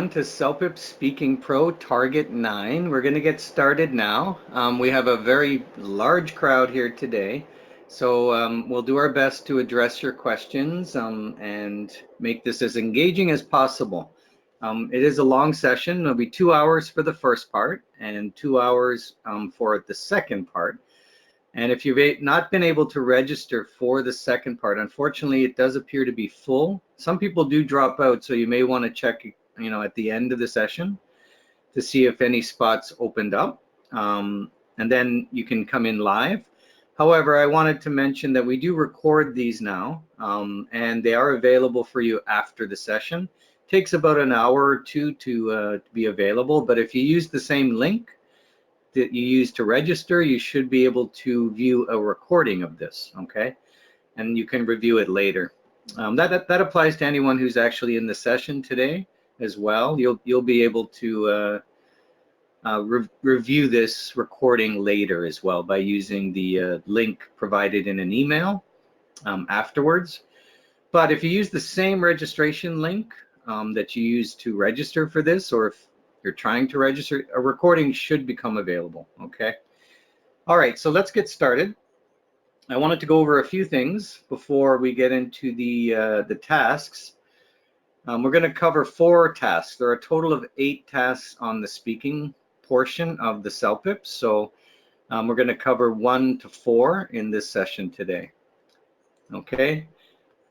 everyone to CELPIP Speaking Pro Target 9. We're going to get started now. We have a very large crowd here today, so we'll do our best to address your questions and make this as engaging as possible. It is a long session. It'll be 2 hours for the first part and 2 hours for the second part. And if you've not been able to register for the second part, unfortunately, it does appear to be full. Some people do drop out, so you may want to check, at the end of the session to see if any spots opened up. And then you can come in live. However, I wanted to mention that we do record these now, and they are available for you after the session. It takes about an hour or two to be available, but if you use the same link that you use to register, you should be able to view a recording of this, okay? And you can review it later. That applies to anyone who's actually in the session today as well. You'll be able to review this recording later as well by using the link provided in an email afterwards. But if you use the same registration link that you use to register for this, or if you're trying to register, a recording should become available, okay? All right, so let's get started. I wanted to go over a few things before we get into the tasks. We're going to cover 4 tasks. There are a total of 8 tasks on the speaking portion of the CELPIP, so we're going to cover 1 to 4 in this session today, okay?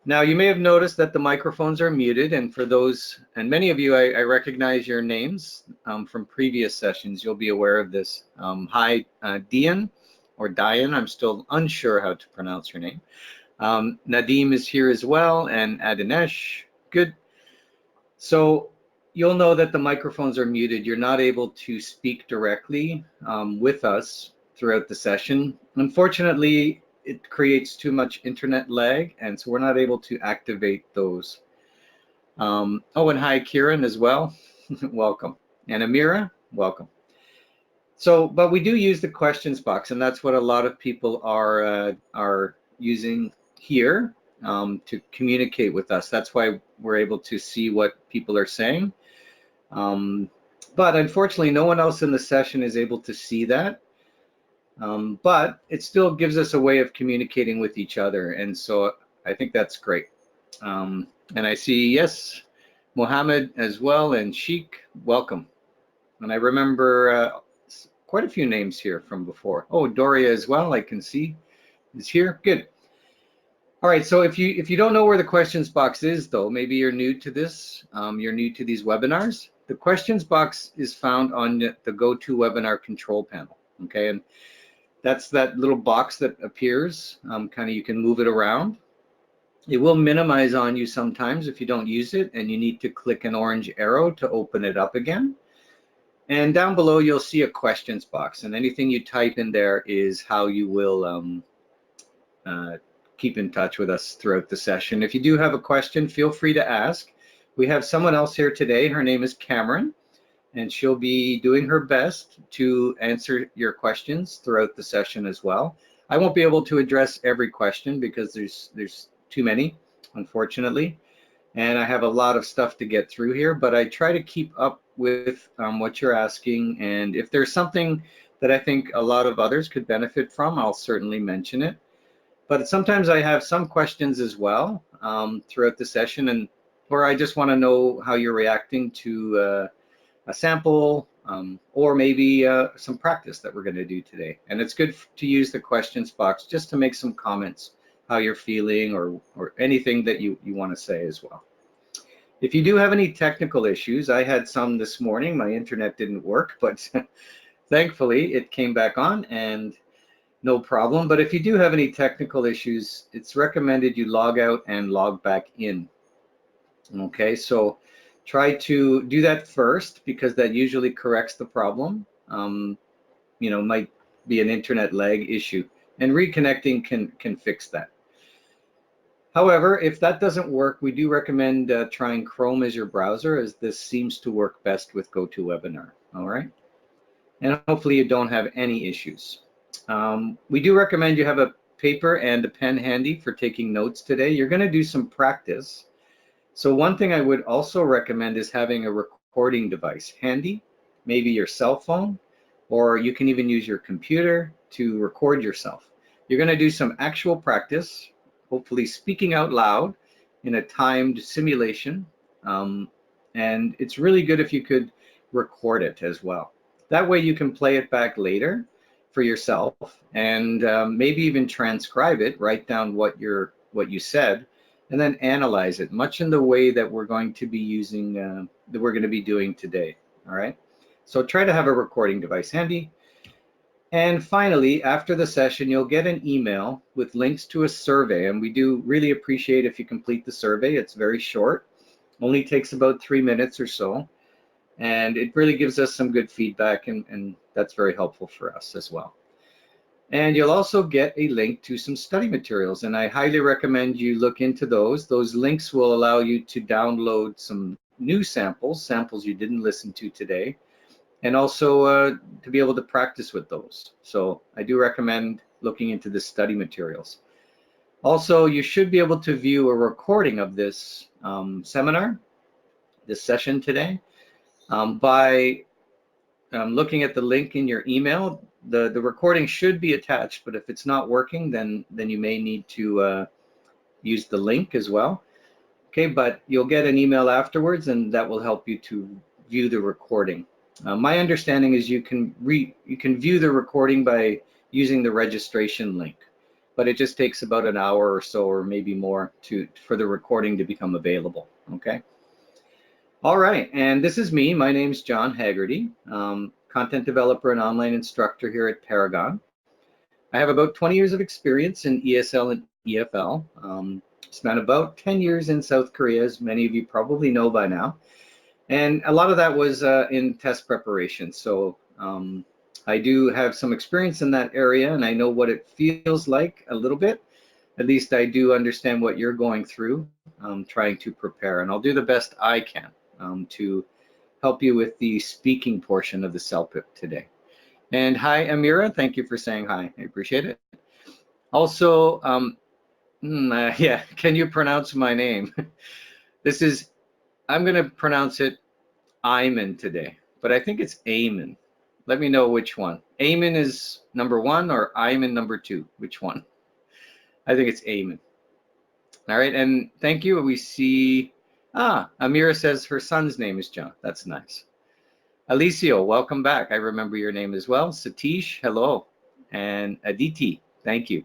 Now, you may have noticed that the microphones are muted, and for those, and many of you, I recognize your names from previous sessions. You'll be aware of this. Hi, Dian, or Diane, I'm still unsure how to pronounce your name. Nadim is here as well, and Adinesh, good. So you'll know that the microphones are muted. You're not able to speak directly with us throughout the session. Unfortunately, it creates too much internet lag, and so we're not able to activate those. Oh, and hi, Kieran, as well. Welcome. And Amira, welcome. So, but we do use the questions box, and that's what a lot of people are using here to communicate with us. That's why we're able to see what people are saying. But unfortunately, no one else in the session is able to see that. But it still gives us a way of communicating with each other, and so I think that's great. And I see, yes, Mohammed as well, and Sheikh, welcome. And I remember quite a few names here from before. Oh, Doria as well, I can see is here. Good. All right, so if you don't know where the questions box is, though, maybe you're new to this, you're new to these webinars, the questions box is found on the GoToWebinar control panel, okay? And that's that little box that appears, kind of you can move it around. It will minimize on you sometimes if you don't use it, and you need to click an orange arrow to open it up again. And down below, you'll see a questions box, and anything you type in there is how you will keep in touch with us throughout the session. If you do have a question, feel free to ask. We have someone else here today. Her name is Cameron, and she'll be doing her best to answer your questions throughout the session as well. I won't be able to address every question because there's too many, unfortunately, and I have a lot of stuff to get through here, but I try to keep up with what you're asking, and if there's something that I think a lot of others could benefit from, I'll certainly mention it. But sometimes I have some questions as well throughout the session, or I just want to know how you're reacting to a sample, or maybe some practice that we're going to do today. And it's good to use the questions box just to make some comments, how you're feeling, or anything that you want to say as well. If you do have any technical issues, I had some this morning. My internet didn't work, but thankfully it came back on and no problem. But if you do have any technical issues, it's recommended you log out and log back in. Okay, so try to do that first because that usually corrects the problem. Might be an internet lag issue, and reconnecting can fix that. However, if that doesn't work, we do recommend trying Chrome as your browser, as this seems to work best with GoToWebinar. All right, and hopefully you don't have any issues. We do recommend you have a paper and a pen handy for taking notes today. You're going to do some practice. So one thing I would also recommend is having a recording recording device handy, maybe your cell phone, or you can even use your computer to record yourself. You're going to do some actual practice, hopefully speaking out loud in a timed simulation. And it's really good if you could record it as well. That way you can play it back later for yourself and maybe even transcribe it, write down what you said, and then analyze it, much in the way that we're going to be using, that we're going to be doing today. All right. So try to have a recording device handy. And finally, after the session, you'll get an email with links to a survey. And we do really appreciate if you complete the survey. It's very short, only takes about 3 minutes or so. And it really gives us some good feedback, and that's very helpful for us as well. And you'll also get a link to some study materials, and I highly recommend you look into those. Those links will allow you to download some new samples you didn't listen to today, and also to be able to practice with those. So I do recommend looking into the study materials. Also, you should be able to view a recording of this seminar, this session today, by looking at the link in your email. The recording should be attached, but if it's not working, then you may need to use the link as well. Okay, but you'll get an email afterwards, and that will help you to view the recording. My understanding is you can view the recording by using the registration link, but it just takes about an hour or so, or maybe more, for the recording to become available. Okay. All right, and this is me. My name's John Haggerty, content developer and online instructor here at Paragon. I have about 20 years of experience in ESL and EFL. Spent about 10 years in South Korea, as many of you probably know by now. And a lot of that was in test preparation. So I do have some experience in that area, and I know what it feels like a little bit. At least I do understand what you're going through, trying to prepare. And I'll do the best I can to help you with the speaking portion of the CELPIP today. And hi, Amira. Thank you for saying hi. I appreciate it. Also, yeah, can you pronounce my name? I'm going to pronounce it Ayman today, but I think it's Ayman. Let me know which one. Ayman is number 1 or Ayman number 2? Which one? I think it's Ayman. All right, and thank you. We see, Amira says her son's name is John. That's nice. Alicio, welcome back. I remember your name as well. Satish, hello. And Aditi, thank you.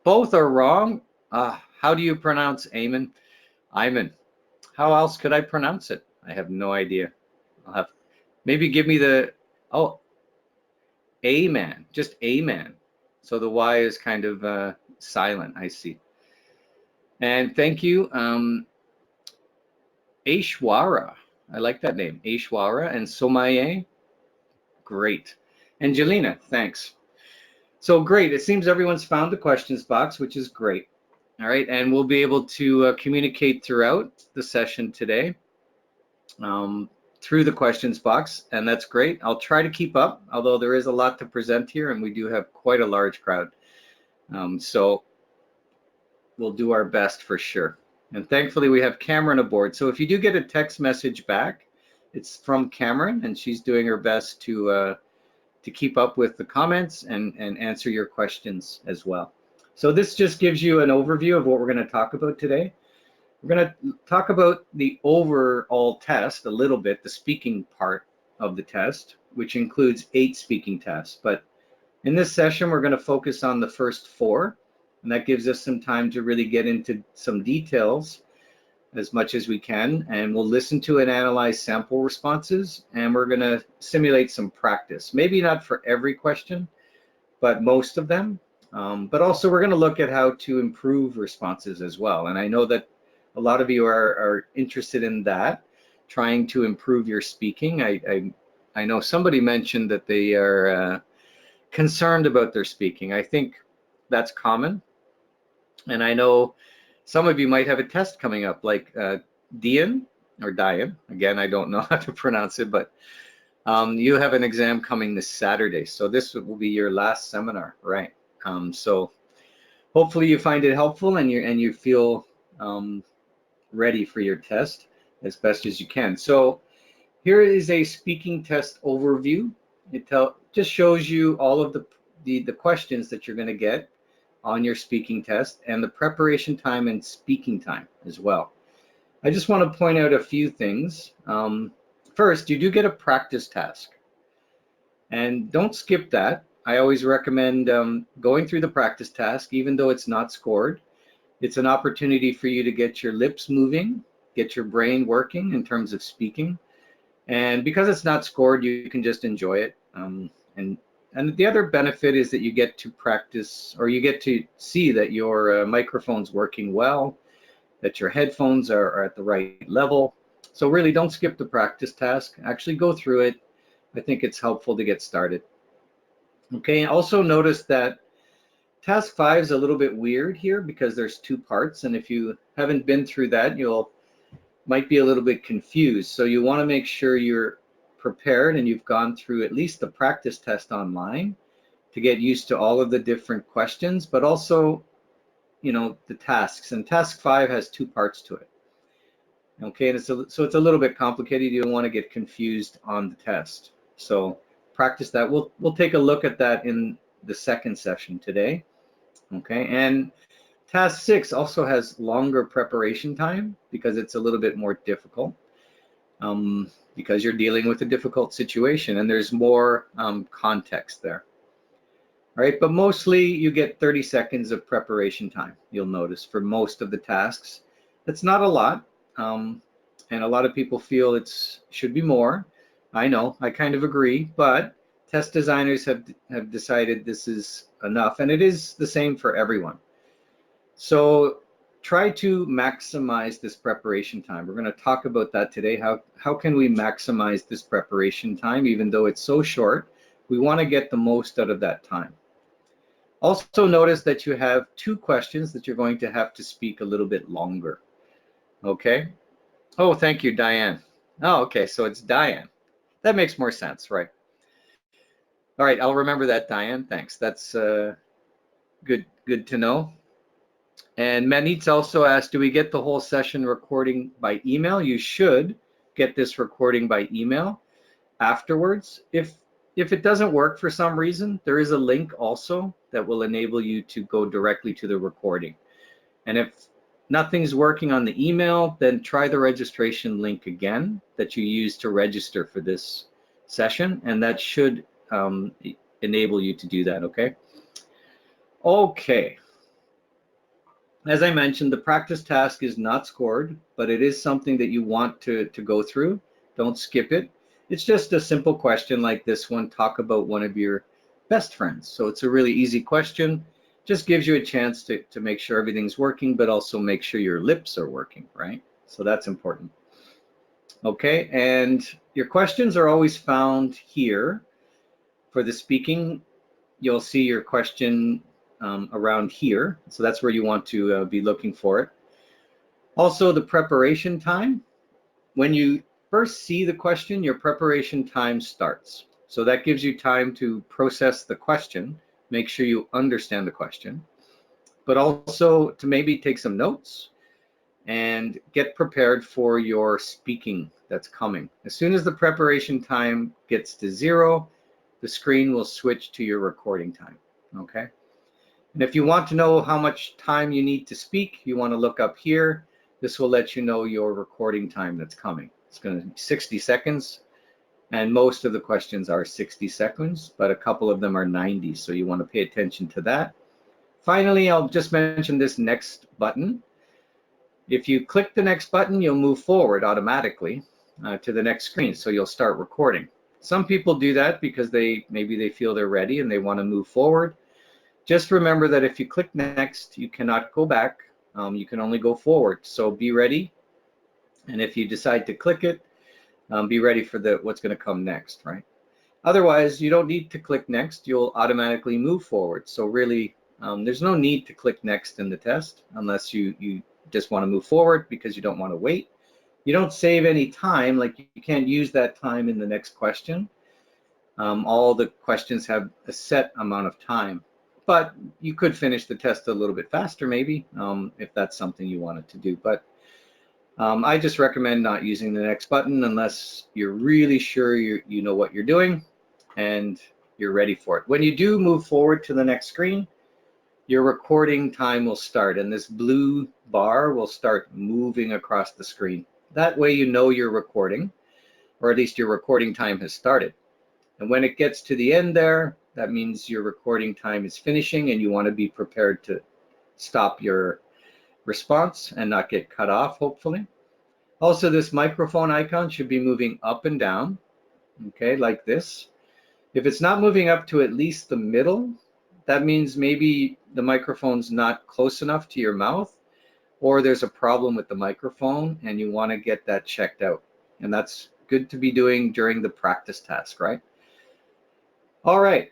Both are wrong. How do you pronounce Ayman? Ayman. How else could I pronounce it? I have no idea. Maybe give me the, A-man, just A-man. So the Y is kind of silent, I see. And thank you, Aishwara. I like that name, Aishwara. And Somaye, great. Angelina, thanks. So great, it seems everyone's found the questions box, which is great. All right, and we'll be able to communicate throughout the session today through the questions box, and that's great. I'll try to keep up, although there is a lot to present here, and we do have quite a large crowd. So we'll do our best for sure. And thankfully, we have Cameron aboard. So if you do get a text message back, it's from Cameron, and she's doing her best to keep up with the comments and answer your questions as well. So this just gives you an overview of what we're going to talk about today. We're going to talk about the overall test a little bit, the speaking part of the test, which includes 8 speaking tests. But in this session, we're going to focus on the first 4, and that gives us some time to really get into some details as much as we can. And we'll listen to and analyze sample responses, and we're going to simulate some practice. Maybe not for every question, but most of them. But also we're going to look at how to improve responses as well. And I know that a lot of you are interested in that, trying to improve your speaking. I know somebody mentioned that they are concerned about their speaking. I think that's common. And I know some of you might have a test coming up, like Dian, again, I don't know how to pronounce it, but you have an exam coming this Saturday. So this will be your last seminar, right? So hopefully you find it helpful and you feel ready for your test as best as you can. So Here is a speaking test overview. It just shows you all of the questions that you're going to get on your speaking test and the preparation time and speaking time as well. I just want to point out a few things. First, you do get a practice task, and don't skip that. I always recommend going through the practice task, even though it's not scored. It's an opportunity for you to get your lips moving, get your brain working in terms of speaking. And because it's not scored, you can just enjoy it. And the other benefit is that you get to practice, or you get to see that your microphone's working well, that your headphones are at the right level. So really don't skip the practice task. Actually go through it. I think it's helpful to get started. Okay, also notice that task 5 is a little bit weird here because there's 2 parts, and if you haven't been through that, might be a little bit confused. So you want to make sure you're prepared and you've gone through at least the practice test online to get used to all of the different questions, but also, the tasks. And task 5 has 2 parts to it. Okay, and so it's a little bit complicated. You don't want to get confused on the test. So practice that. We'll take a look at that in the second session today. Okay, and task 6 also has longer preparation time because it's a little bit more difficult, because you're dealing with a difficult situation and there's more context there. All right, but mostly you get 30 seconds of preparation time, you'll notice, for most of the tasks. That's not a lot, and a lot of people feel it should be more. I know, I kind of agree, but test designers have decided this is enough, and it is the same for everyone. So try to maximize this preparation time. We're going to talk about that today. How can we maximize this preparation time? Even though it's so short, we want to get the most out of that time. Also notice that you have 2 questions that you're going to have to speak a little bit longer. Okay? Oh, thank you, Diane. Oh, okay, so it's Diane. That makes more sense, right? All right, I'll remember that, Diane. Thanks. That's good to know. And Manit's also asked, do we get the whole session recording by email? You should get this recording by email afterwards. If it doesn't work for some reason, there is a link also that will enable you to go directly to the recording. And if nothing's working on the email, then try the registration link again that you used to register for this session, and that should enable you to do that, okay? Okay. As I mentioned, the practice task is not scored, but it is something that you want to go through. Don't skip it. It's just a simple question like this one. Talk about one of your best friends. So it's a really easy question. Just gives you a chance to make sure everything's working, but also make sure your lips are working, right? So that's important. Okay, and your questions are always found here. For the speaking, you'll see your question around here. So that's where you want to be looking for it. Also, the preparation time. When you first see the question, your preparation time starts. So that gives you time to process the question, make sure you understand the question, but also to maybe take some notes and get prepared for your speaking that's coming. As soon as the preparation time gets to 0, the screen will switch to your recording time, okay? And if you want to know how much time you need to speak, you want to look up here. This will let you know your recording time that's coming. It's going to be 60 seconds, and most of the questions are 60 seconds, but a couple of them are 90, so you want to pay attention to that. Finally, I'll just mention this next button. If you click the next button, you'll move forward automatically to the next screen, so you'll start recording. Some people do that because maybe they feel they're ready and they want to move forward. Just remember that if you click next, you cannot go back. You can only go forward. So be ready. And if you decide to click it, be ready for what's going to come next, right? Otherwise, you don't need to click next. You'll automatically move forward. So really, there's no need to click next in the test unless you just want to move forward because you don't want to wait. You don't save any time, like you can't use that time in the next question. All the questions have a set amount of time, but you could finish the test a little bit faster maybe, if that's something you wanted to do. But I just recommend not using the next button unless you're really sure you know what you're doing and you're ready for it. When you do move forward to the next screen, your recording time will start, and this blue bar will start moving across the screen. That way you know you're recording, or at least your recording time has started. And when it gets to the end there, that means your recording time is finishing and you want to be prepared to stop your response and not get cut off, hopefully. Also, this microphone icon should be moving up and down, okay, like this. If it's not moving up to at least the middle, that means maybe the microphone's not close enough to your mouth, or there's a problem with the microphone and you want to get that checked out. And that's good to be doing during the practice task, right? All right,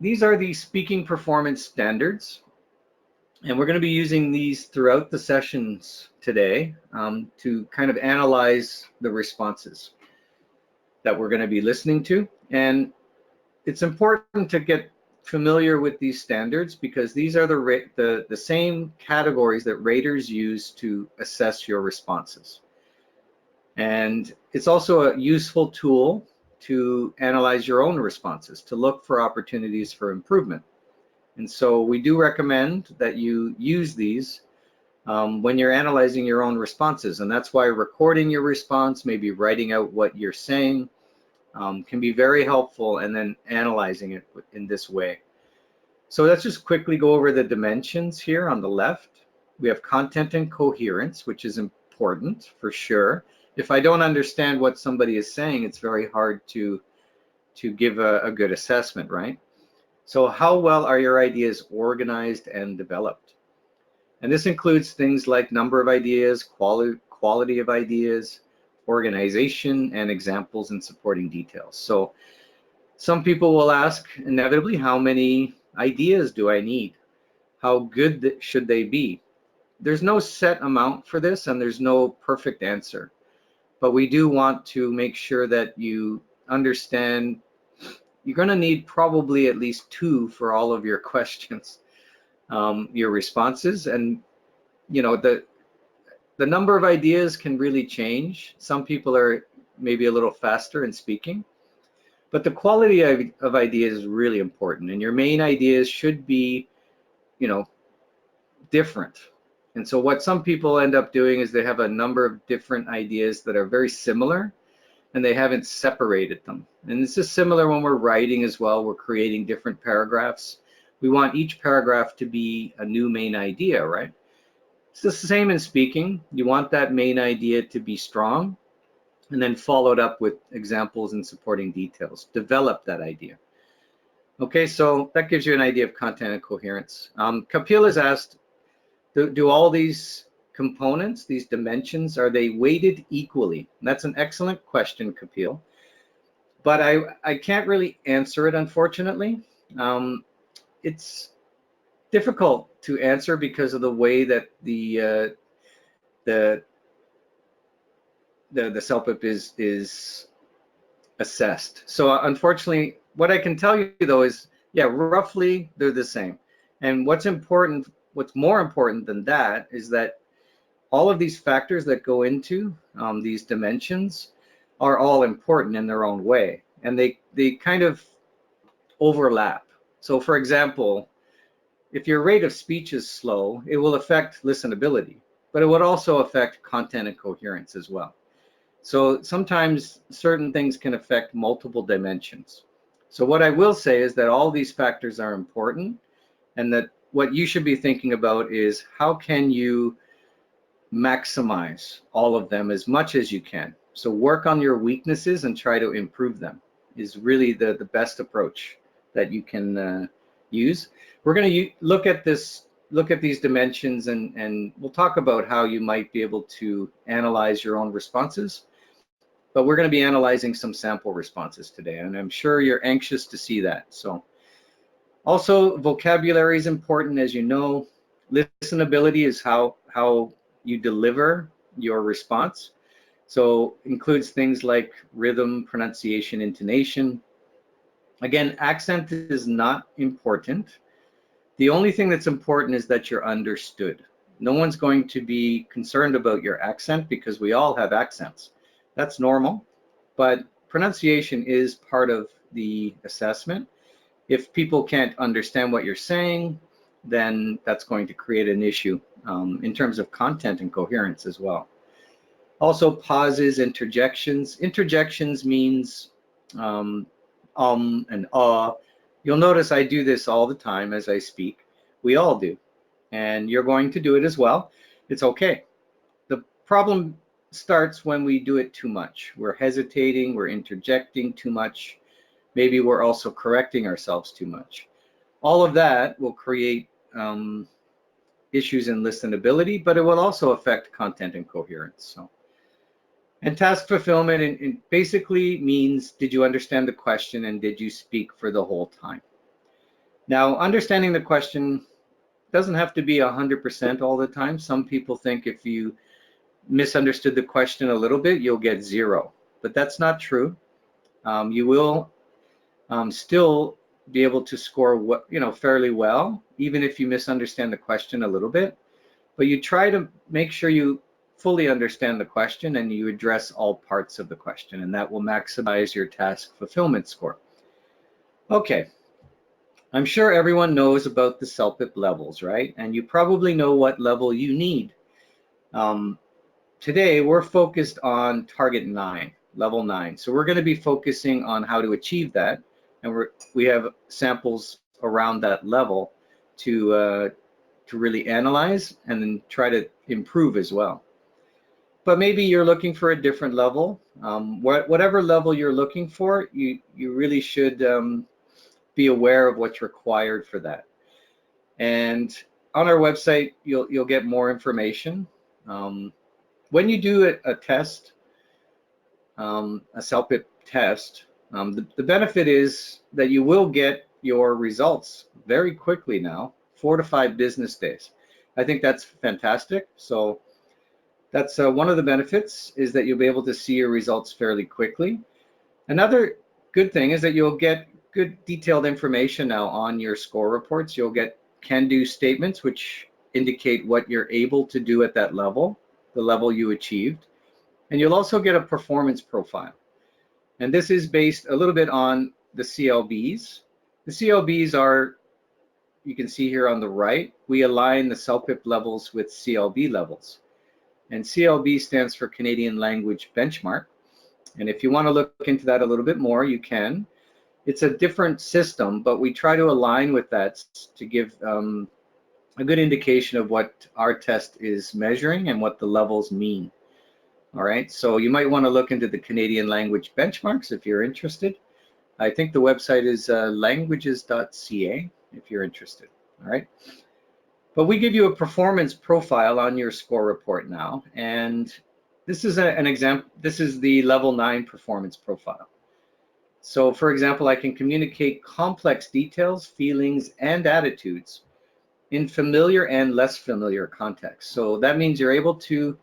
these are the speaking performance standards. And we're going to be using these throughout the sessions today to kind of analyze the responses that we're going to be listening to. And it's important to get familiar with these standards because these are the same categories that raters use to assess your responses. And it's also a useful tool to analyze your own responses, to look for opportunities for improvement. And so we do recommend that you use these when you're analyzing your own responses. And that's why recording your response, maybe writing out what you're saying, can be very helpful, and then analyzing it in this way. So let's just quickly go over the dimensions here on the left. We have content and coherence, which is important for sure. If I don't understand what somebody is saying, it's very hard to give a good assessment, right? So how well are your ideas organized and developed? And this includes things like number of ideas, quality of ideas, organization, and examples and supporting details. So some people will ask inevitably, how many ideas do I need? How good should they be? There's no set amount for this and there's no perfect answer, but we do want to make sure that you understand you're going to need probably at least 2 for all of your questions, your responses. And you know, the number of ideas can really change. Some people are maybe a little faster in speaking, but the quality of ideas is really important, and your main ideas should be, you know, different. And so what some people end up doing is they have a number of different ideas that are very similar, and they haven't separated them. And this is similar when we're writing as well. We're creating different paragraphs. We want each paragraph to be a new main idea, right? It's the same in speaking. You want that main idea to be strong and then followed up with examples and supporting details. Develop that idea. Okay, so that gives you an idea of content and coherence. Kapil has asked, do all these components, these dimensions, are they weighted equally? And that's an excellent question, Kapil. But I can't really answer it, unfortunately. It's difficult to answer because of the way that the CELPIP is assessed. So unfortunately, what I can tell you though is, yeah, roughly they're the same. And what's more important than that is that all of these factors that go into these dimensions are all important in their own way, and they kind of overlap. So for example, if your rate of speech is slow, it will affect listenability, but it would also affect content and coherence as well. So sometimes certain things can affect multiple dimensions. So what I will say is that all these factors are important, and that what you should be thinking about is how can you maximize all of them as much as you can. So work on your weaknesses and try to improve them is really the best approach that you can use. We're going to look at these dimensions, and we'll talk about how you might be able to analyze your own responses. But we're going to be analyzing some sample responses today, and I'm sure you're anxious to see that. So also, vocabulary is important, as you know. Listenability is how you deliver your response. So includes things like rhythm, pronunciation, intonation. Again, accent is not important. The only thing that's important is that you're understood. No one's going to be concerned about your accent because we all have accents. That's normal, but pronunciation is part of the assessment. If people can't understand what you're saying, then that's going to create an issue in terms of content and coherence as well. Also, pauses, interjections. Interjections means and You'll notice I do this all the time as I speak. We all do, and you're going to do it as well. It's okay. The problem starts when we do it too much. We're hesitating, we're interjecting too much. Maybe we're also correcting ourselves too much. All of that will create issues in listenability, but it will also affect content and coherence. And task fulfillment it basically means, did you understand the question and did you speak for the whole time? Now, understanding the question doesn't have to be 100% all the time. Some people think if you misunderstood the question a little bit, you'll get 0. But that's not true. You will still be able to score fairly well, even if you misunderstand the question a little bit. But you try to make sure you fully understand the question and you address all parts of the question, and that will maximize your task fulfillment score. Okay, I'm sure everyone knows about the CELPIP levels, right? And you probably know what level you need. Today, we're focused on target 9, level 9. So we're going to be focusing on how to achieve that, and we have samples around that level to really analyze and then try to improve as well. But maybe you're looking for a different level. Whatever level you're looking for, you really should be aware of what's required for that. And on our website, you'll get more information. When you do a test, a CELPIP test, the benefit is that you will get your results very quickly now, 4 to 5 business days. I think that's fantastic. So that's one of the benefits, is that you'll be able to see your results fairly quickly. Another good thing is that you'll get good detailed information now on your score reports. You'll get can-do statements, which indicate what you're able to do at that level, the level you achieved. And you'll also get a performance profile. And this is based a little bit on the CLBs. The CLBs are, you can see here on the right, we align the CELPIP levels with CLB levels. And CLB stands for Canadian Language Benchmark. And if you want to look into that a little bit more, you can. It's a different system, but we try to align with that to give a good indication of what our test is measuring and what the levels mean. All right, so you might want to look into the Canadian Language Benchmarks if you're interested. I think the website is languages.ca if you're interested. All right. But we give you a performance profile on your score report now, and this is an example. This is the level 9 performance profile. So for example, I can communicate complex details, feelings, and attitudes in familiar and less familiar contexts. So that means you're able to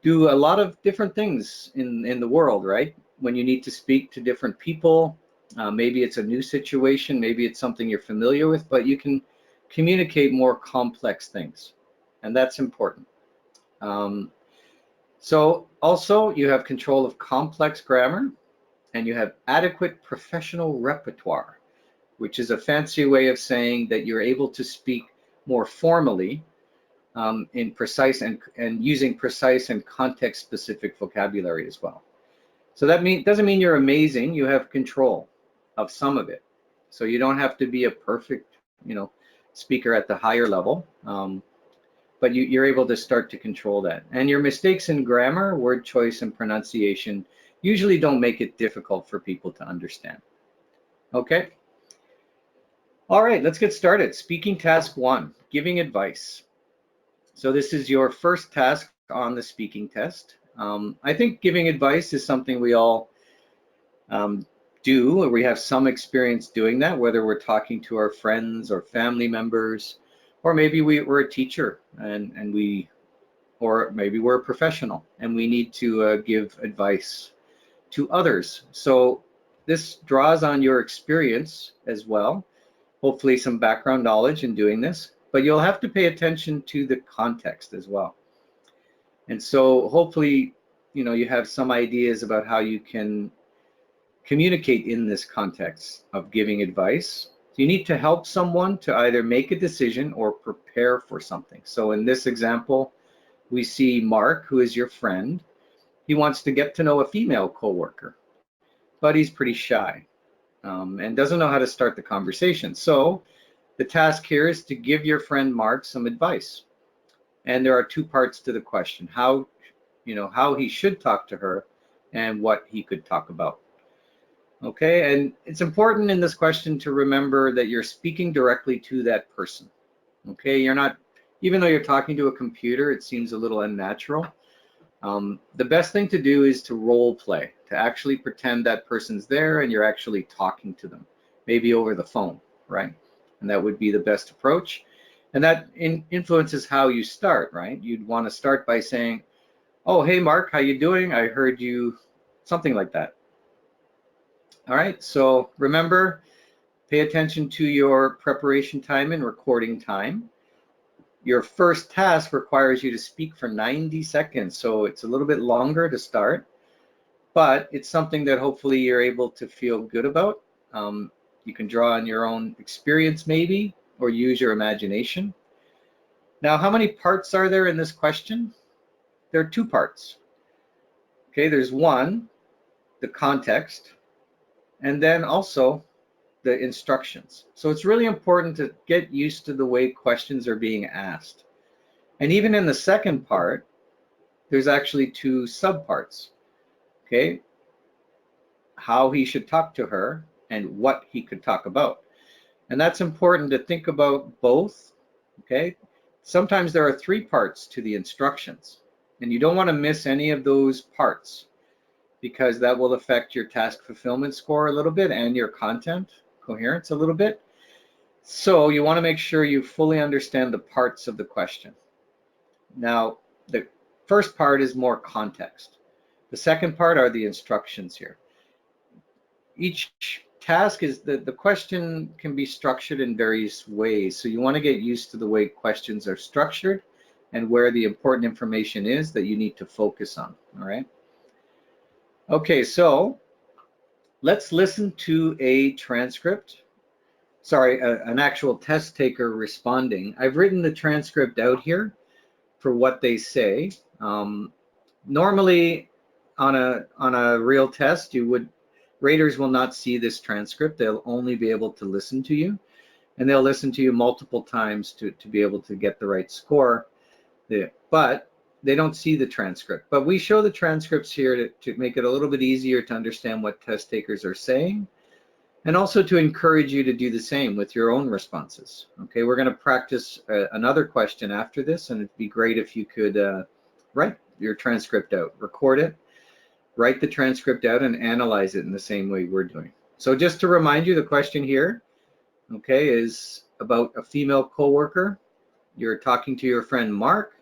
do a lot of different things in the world, right? When you need to speak to different people, maybe it's a new situation, maybe it's something you're familiar with, but you can communicate more complex things, and that's important. So also you have control of complex grammar, and you have adequate professional repertoire, which is a fancy way of saying that you're able to speak more formally in precise and using precise and context-specific vocabulary as well. So that doesn't mean you're amazing. You have control of some of it. So you don't have to be a perfect, speaker at the higher level, but you're able to start to control that. And your mistakes in grammar, word choice, and pronunciation usually don't make it difficult for people to understand. Okay. All right, let's get started. Speaking task 1, giving advice. So this is your first task on the speaking test. I think giving advice is something we all do, or we have some experience doing that, whether we're talking to our friends or family members, or maybe we're a teacher or maybe we're a professional and we need to give advice to others. So this draws on your experience as well, hopefully some background knowledge in doing this. but you'll have to pay attention to the context as well. And so hopefully, you have some ideas about how you can communicate in this context of giving advice. You need to help someone to either make a decision or prepare for something. So in this example, we see Mark, who is your friend. He wants to get to know a female coworker, but he's pretty shy and doesn't know how to start the conversation. So the task here is to give your friend Mark some advice. And there are two parts to the question: how he should talk to her and what he could talk about. Okay, and it's important in this question to remember that you're speaking directly to that person. Okay, you're not, even though you're talking to a computer, it seems a little unnatural. The best thing to do is to role play, to actually pretend that person's there and you're actually talking to them, maybe over the phone, right? And that would be the best approach. And that influences how you start, right? You'd want to start by saying, "Oh, hey, Mark, how you doing? I heard you," something like that. All right, so remember, pay attention to your preparation time and recording time. Your first task requires you to speak for 90 seconds, so it's a little bit longer to start, but it's something that hopefully you're able to feel good about. You can draw on your own experience maybe, or use your imagination. Now, how many parts are there in this question? There are two parts. Okay, there's one, the context, and then also the instructions. So it's really important to get used to the way questions are being asked. And even in the second part, there's actually two subparts. Okay, how he should talk to her and what he could talk about. And that's important to think about both. Okay, sometimes there are three parts to the instructions, and you don't want to miss any of those parts, because that will affect your task fulfillment score a little bit and your content coherence a little bit. So you want to make sure you fully understand the parts of the question. Now, the first part is more context. The second part are the instructions here. Each task is the question can be structured in various ways. So you want to get used to the way questions are structured and where the important information is that you need to focus on, all right? Okay, so let's listen to a transcript. Sorry, an actual test taker responding. I've written the transcript out here for what they say. Normally, on a real test, raters will not see this transcript. They'll only be able to listen to you, and they'll listen to you multiple times to be able to get the right score. But they don't see the transcript. But we show the transcripts here to make it a little bit easier to understand what test takers are saying, and also to encourage you to do the same with your own responses. Okay, we're going to practice another question after this, and it'd be great if you could write your transcript out, record it, write the transcript out, and analyze it in the same way we're doing. So just to remind you, the question here, okay, is about a female coworker. You're talking to your friend Mark,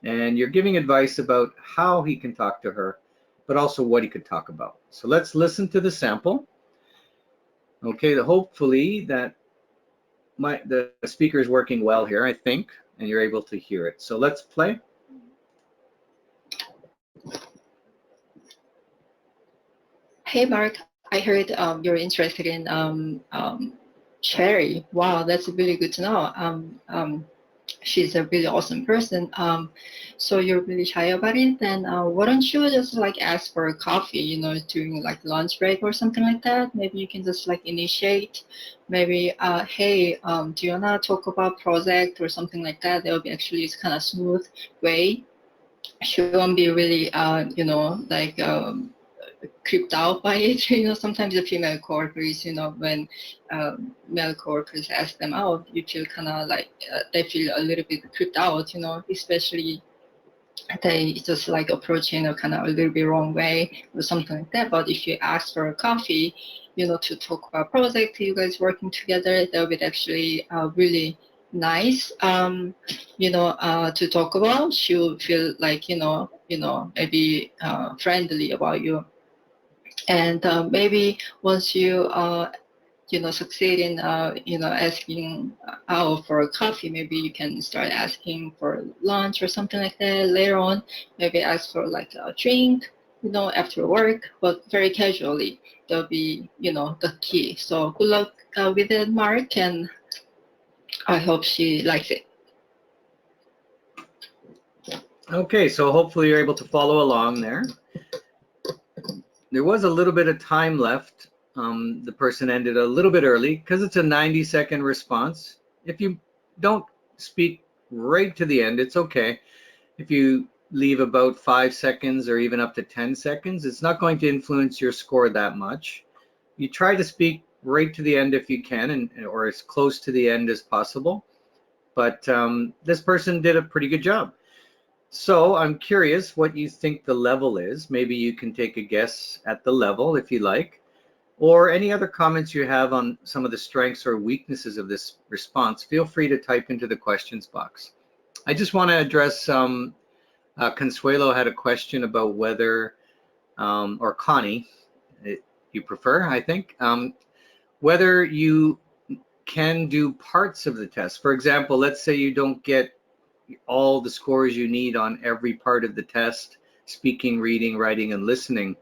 and you're giving advice about how he can talk to her, but also what he could talk about. So let's listen to the sample. Okay, hopefully that the speaker is working well here, I think, and you're able to hear it. So let's play. Hey, Mark, I heard you're interested in Cherry. Wow, that's really good to know. She's a really awesome person. So you're really shy about it, then why don't you just like ask for a coffee, during like lunch break or something like that? Maybe you can just like initiate, maybe, hey, do you wanna talk about project or something like that? That would be actually kind of smooth way. She won't be really, like creeped out by it. Sometimes the female coworkers, when male coworkers ask them out, you feel kind of like they feel a little bit creeped out, especially they just like approaching kind of a little bit wrong way or something like that. But if you ask for a coffee, to talk about project, you guys working together, that would be actually really nice, to talk about. She will feel like, maybe friendly about you. And maybe once you succeed in, asking out for a coffee, maybe you can start asking for lunch or something like that later on. Maybe ask for like a drink, after work, but very casually. That'll be, the key. So good luck with it, Mark, and I hope she likes it. Okay, so hopefully you're able to follow along there. There was a little bit of time left. The person ended a little bit early because it's a 90-second response. If you don't speak right to the end, it's okay. If you leave about 5 seconds or even up to 10 seconds, it's not going to influence your score that much. You try to speak right to the end if you can, or as close to the end as possible. But this person did a pretty good job. So I'm curious what you think the level is. Maybe you can take a guess at the level if you like, or any other comments you have on some of the strengths or weaknesses of this response. Feel free to type into the questions box. I just want to address Consuelo had a question about whether, or Connie, you prefer, I think, whether you can do parts of the test. For example, let's say you don't get all the scores you need on every part of the test, speaking, reading, writing, and listening.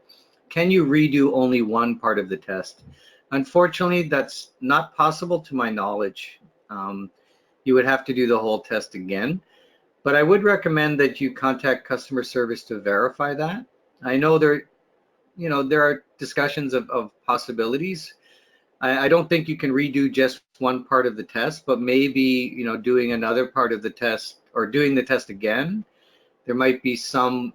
Can you redo only one part of the test? Unfortunately, that's not possible to my knowledge. You would have to do the whole test again. But I would recommend that you contact customer service to verify that. I know there are discussions of possibilities. I don't think you can redo just one part of the test, but maybe, doing another part of the test or doing the test again, there might be some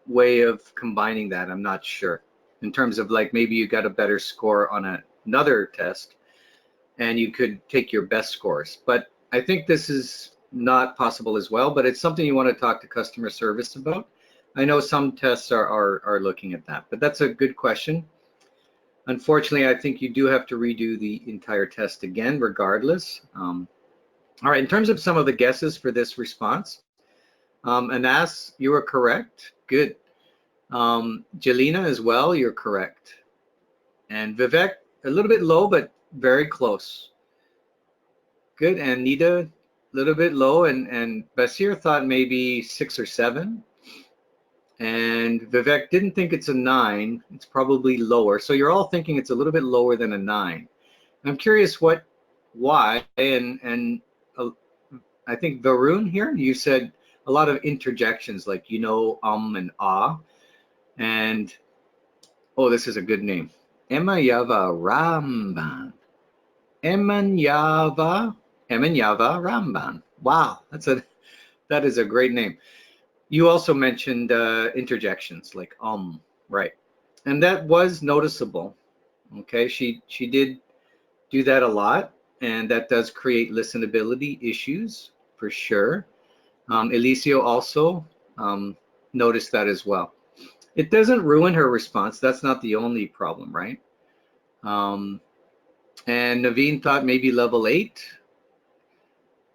way of combining that. I'm not sure. In terms of like maybe you got a better score on another test and you could take your best scores. But I think this is not possible as well, but it's something you want to talk to customer service about. I know some tests are looking at that, but that's a good question. Unfortunately, I think you do have to redo the entire test again, regardless. All right, in terms of some of the guesses for this response, Anas, you are correct. Good. Jelena as well, you're correct. And Vivek, a little bit low, but very close. Good. And Nita, a little bit low. And Basir thought maybe 6 or 7. And Vivek didn't think it's a 9. It's probably lower. So you're all thinking it's a little bit lower than a 9. I'm curious why. And I think Varun here, you said a lot of interjections like, and ah. And, oh, this is a good name. Emayava Ramban. Emanyava Ramban. Wow, that is a great name. You also mentioned interjections like right, and that was noticeable. Okay, she did do that a lot, and that does create listenability issues for sure. Elicio also noticed that as well. It doesn't ruin her response. That's not the only problem, right? And Naveen thought maybe level 8.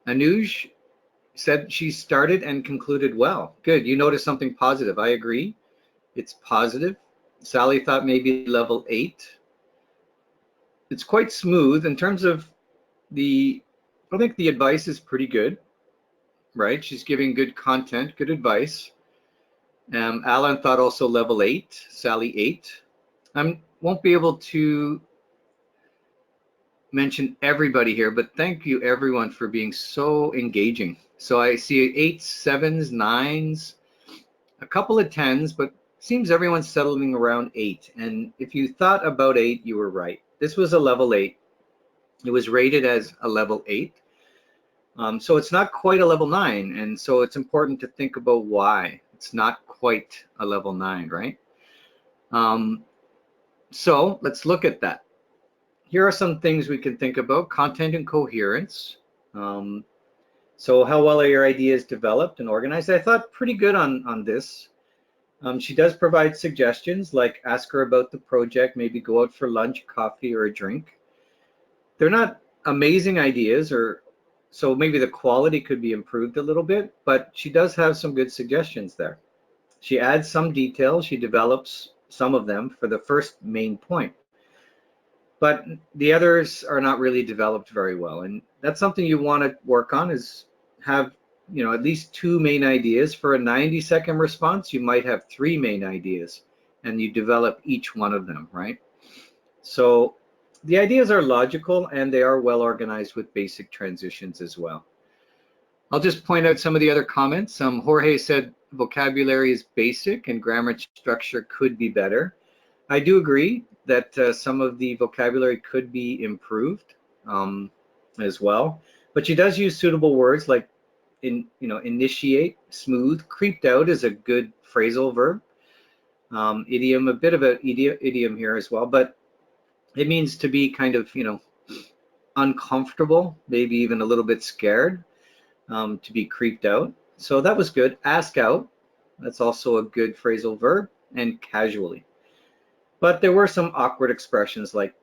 Anuj said she started and concluded well. Good, you noticed something positive. I agree, it's positive. Sally thought maybe level 8. It's quite smooth in terms of I think the advice is pretty good, right? She's giving good content, good advice. Alan thought also level 8, Sally 8. I won't be able to mention everybody here, but thank you everyone for being so engaging. So I see 8s, 7s, 9s, a couple of 10s, but seems everyone's settling around 8. And if you thought about 8, you were right. This was a level 8. It was rated as a level 8. So it's not quite a level 9. And so it's important to think about why it's not quite a level 9, right? So let's look at that. Here are some things we can think about. Content and coherence. So how well are your ideas developed and organized? I thought pretty good on this. She does provide suggestions, like ask her about the project, maybe go out for lunch, coffee, or a drink. They're not amazing ideas, so maybe the quality could be improved a little bit, but she does have some good suggestions there. She adds some details, she develops some of them for the first main point. but the others are not really developed very well. And that's something you want to work on, is have, at least 2 main ideas. For a 90-second response, you might have 3 main ideas, and you develop each one of them, right? So the ideas are logical, and they are well organized with basic transitions as well. I'll just point out some of the other comments. Jorge said vocabulary is basic and grammar structure could be better. I do agree that some of the vocabulary could be improved as well, but she does use suitable words like initiate, smooth. Creeped out is a good phrasal verb. Idiom, a bit of an idiom here as well, but it means to be kind of uncomfortable, maybe even a little bit scared, to be creeped out. So that was good. Ask out, that's also a good phrasal verb, and casually. But there were some awkward expressions like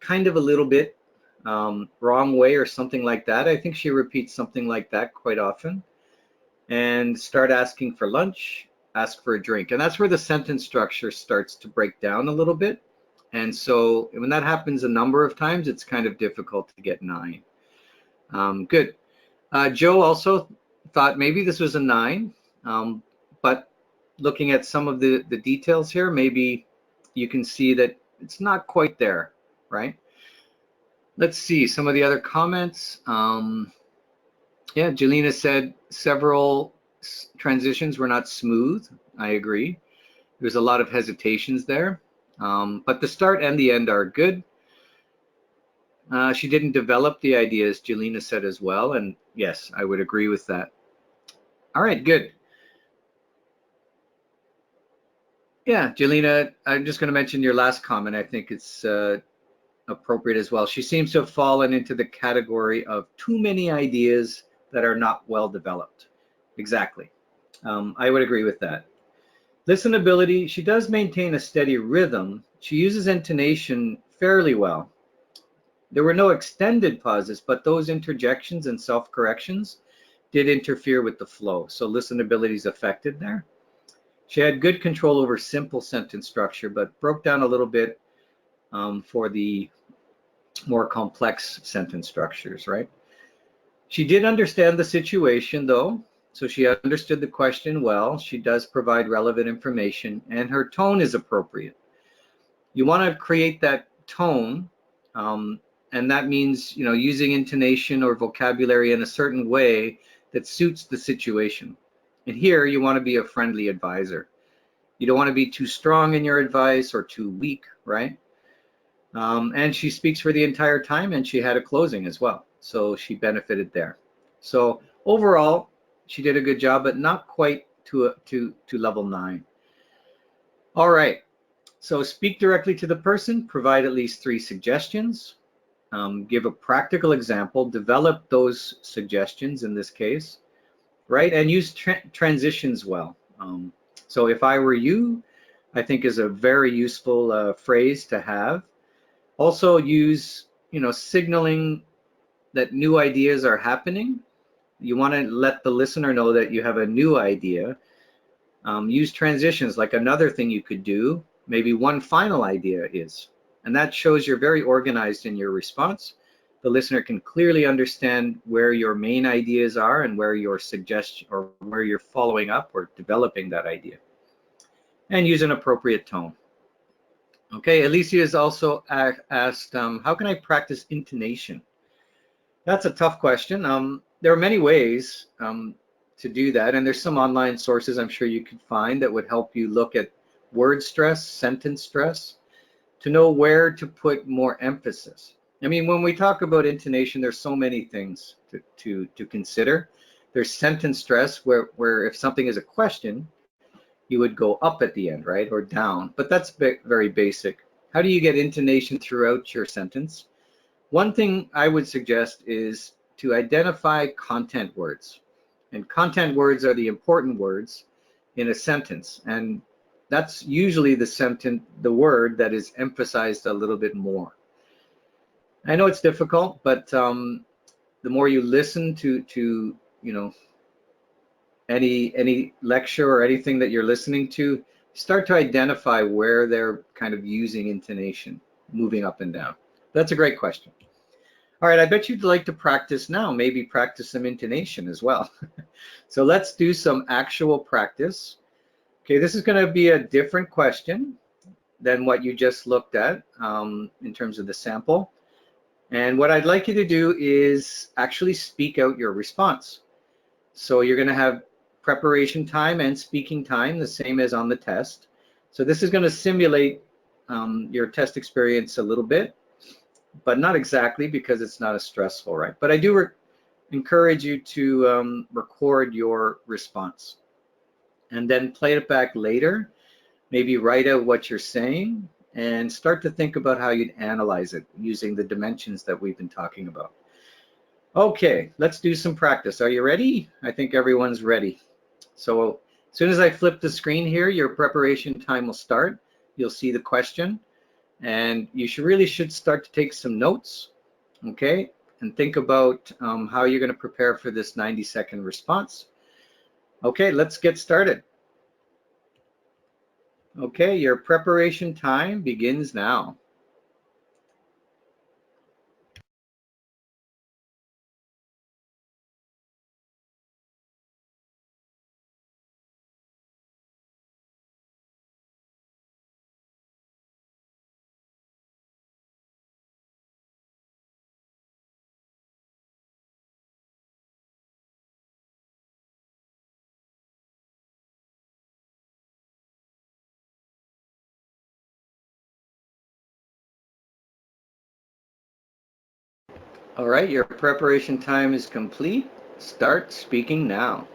kind of a little bit, wrong way, or something like that. I think she repeats something like that quite often. And start asking for lunch, ask for a drink. And that's where the sentence structure starts to break down a little bit. And so when that happens a number of times, it's kind of difficult to get 9. Good. Joe also thought maybe this was a 9, but looking at some of the details here, maybe you can see that it's not quite there, right? Let's see some of the other comments. Yeah, Jelena said several transitions were not smooth. I agree. There's a lot of hesitations there, but the start and the end are good. She didn't develop the ideas, Jelena said as well, and yes, I would agree with that. All right, good. Yeah, Jelena, I'm just going to mention your last comment. I think it's appropriate as well. She seems to have fallen into the category of too many ideas that are not well developed. Exactly. I would agree with that. Listenability, she does maintain a steady rhythm. She uses intonation fairly well. There were no extended pauses, but those interjections and self-corrections did interfere with the flow. So listenability is affected there. She had good control over simple sentence structure, but broke down a little bit for the more complex sentence structures, right? She did understand the situation though, so she understood the question well. She does provide relevant information, and her tone is appropriate. You want to create that tone, and that means using intonation or vocabulary in a certain way that suits the situation. And here you want to be a friendly advisor. You don't want to be too strong in your advice or too weak, right? And she speaks for the entire time, and she had a closing as well, so she benefited there. So overall, she did a good job, but not quite to level 9. All right, so speak directly to the person, provide at least 3 suggestions, give a practical example, develop those suggestions in this case, right? And use transitions well. So if I were you, I think is a very useful phrase to have. Also use, signaling that new ideas are happening. You want to let the listener know that you have a new idea. Use transitions, like another thing you could do, maybe one final idea is, and that shows you're very organized in your response. The listener can clearly understand where your main ideas are and where your suggestion or where you're following up or developing that idea. And use an appropriate tone. Okay, Alicia has also asked, how can I practice intonation? That's a tough question. There are many ways to do that, and there's some online sources I'm sure you could find that would help you look at word stress, sentence stress, to know where to put more emphasis. I mean, when we talk about intonation, there's so many things to consider. There's sentence stress, where if something is a question, you would go up at the end, right, or down, but that's very basic. How do you get intonation throughout your sentence? One thing I would suggest is to identify content words. And content words are the important words in a sentence. And that's usually the word that is emphasized a little bit more. I know it's difficult, but the more you listen to any lecture or anything that you're listening to, start to identify where they're kind of using intonation, moving up and down. That's a great question. All right, I bet you'd like to practice now, maybe practice some intonation as well. So let's do some actual practice. Okay, this is going to be a different question than what you just looked at in terms of the sample. And what I'd like you to do is actually speak out your response. So you're going to have preparation time and speaking time, the same as on the test. So this is going to simulate your test experience a little bit, but not exactly, because it's not as stressful, right? But I do encourage you to record your response and then play it back later. Maybe write out what you're saying and start to think about how you'd analyze it using the dimensions that we've been talking about. Okay, let's do some practice. Are you ready? I think everyone's ready. So as soon as I flip the screen here, your preparation time will start. You'll see the question, and you really should start to take some notes, okay? And think about how you're going to prepare for this 90-second response. Okay, let's get started. Okay, your preparation time begins now. All right, your preparation time is complete. Start speaking now.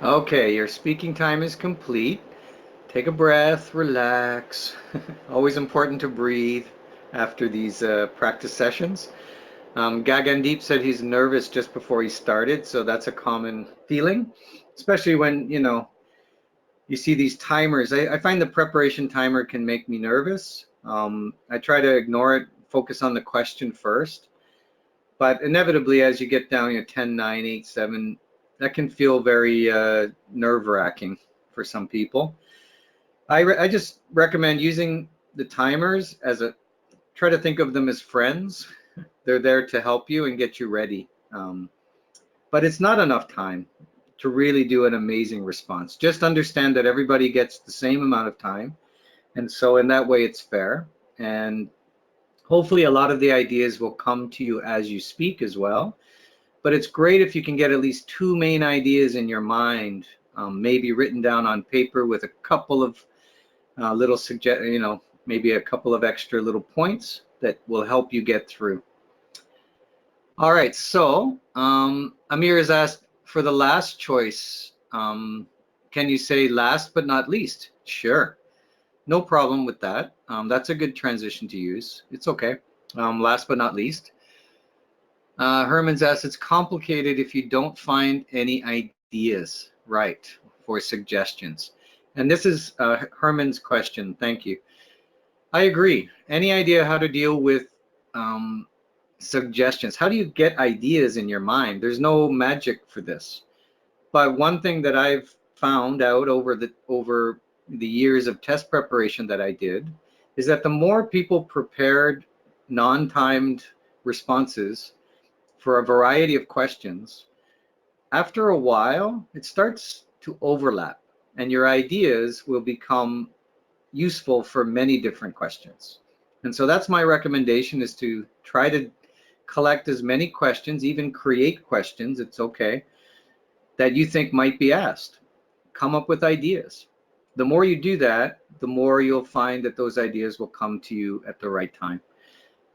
Okay, your speaking time is complete. Take a breath, relax. Always important to breathe after these practice sessions. Gagandeep said he's nervous just before he started, so that's a common feeling, especially when, you see these timers. I find the preparation timer can make me nervous. I try to ignore it, focus on the question first. But inevitably, as you get down, 10, 9, 8, 7, that can feel very nerve-wracking for some people. I just recommend using the timers try to think of them as friends. They're there to help you and get you ready. But it's not enough time to really do an amazing response. Just understand that everybody gets the same amount of time. And so in that way, it's fair. And hopefully a lot of the ideas will come to you as you speak as well. But it's great if you can get at least 2 main ideas in your mind, maybe written down on paper with a couple of maybe a couple of extra little points that will help you get through. All right, so Amir has asked for the last choice. Can you say last but not least? Sure, no problem with that. That's a good transition to use. It's okay. Last but not least. Herman's asked, it's complicated if you don't find any ideas, right, for suggestions. And this is Herman's question. Thank you. I agree. Any idea how to deal with suggestions? How do you get ideas in your mind? There's no magic for this. But one thing that I've found out over the years of test preparation that I did is that the more people prepared non-timed responses for a variety of questions, after a while, it starts to overlap and your ideas will become useful for many different questions. And so that's my recommendation, is to try to collect as many questions, even create questions, it's okay, that you think might be asked. Come up with ideas. The more you do that, the more you'll find that those ideas will come to you at the right time.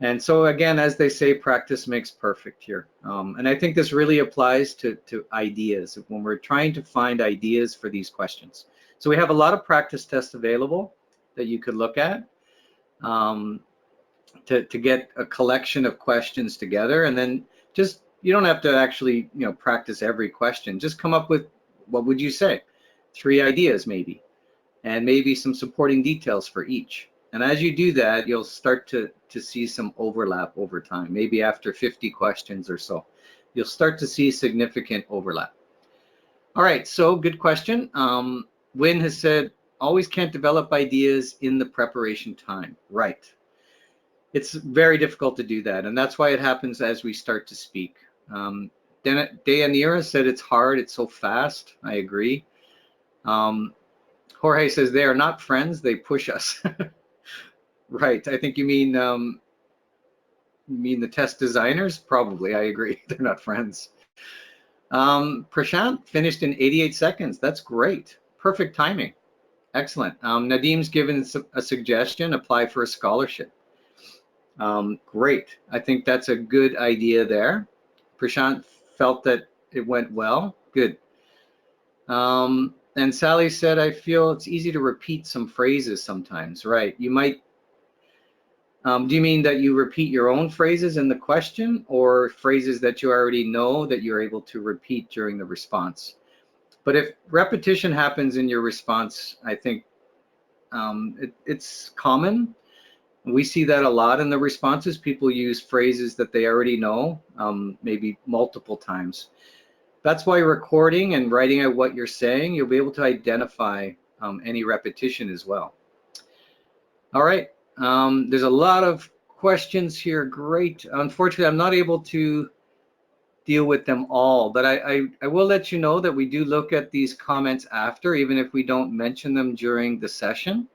And so again, as they say, practice makes perfect here. And I think this really applies to ideas when we're trying to find ideas for these questions. So we have a lot of practice tests available that you could look at to get a collection of questions together. And then just, you don't have to actually, practice every question. Just come up with, what would you say? 3 ideas maybe, and maybe some supporting details for each. And as you do that, you'll start to see some overlap over time. Maybe after 50 questions or so, you'll start to see significant overlap. All right, so good question. Wynn has said, always can't develop ideas in the preparation time. Right. It's very difficult to do that, and that's why it happens as we start to speak. Deyanira said it's hard, it's so fast. I agree. Jorge says they are not friends, they push us. Right, I think you mean the test designers? Probably, I agree, they're not friends. Prashant finished in 88 seconds, that's great. Perfect timing, excellent. Nadim's given a suggestion, apply for a scholarship. Great, I think that's a good idea there. Prashant felt that it went well, good. And Sally said, I feel it's easy to repeat some phrases sometimes, right? You might, do you mean that you repeat your own phrases in the question, or phrases that you already know that you're able to repeat during the response? But if repetition happens in your response, I think it's common. We see that a lot in the responses. People use phrases that they already know, maybe multiple times. That's why recording and writing out what you're saying, you'll be able to identify any repetition as well. All right, there's a lot of questions here, great. Unfortunately, I'm not able to deal with them all, but I will let you know that we do look at these comments after, even if we don't mention them during the session.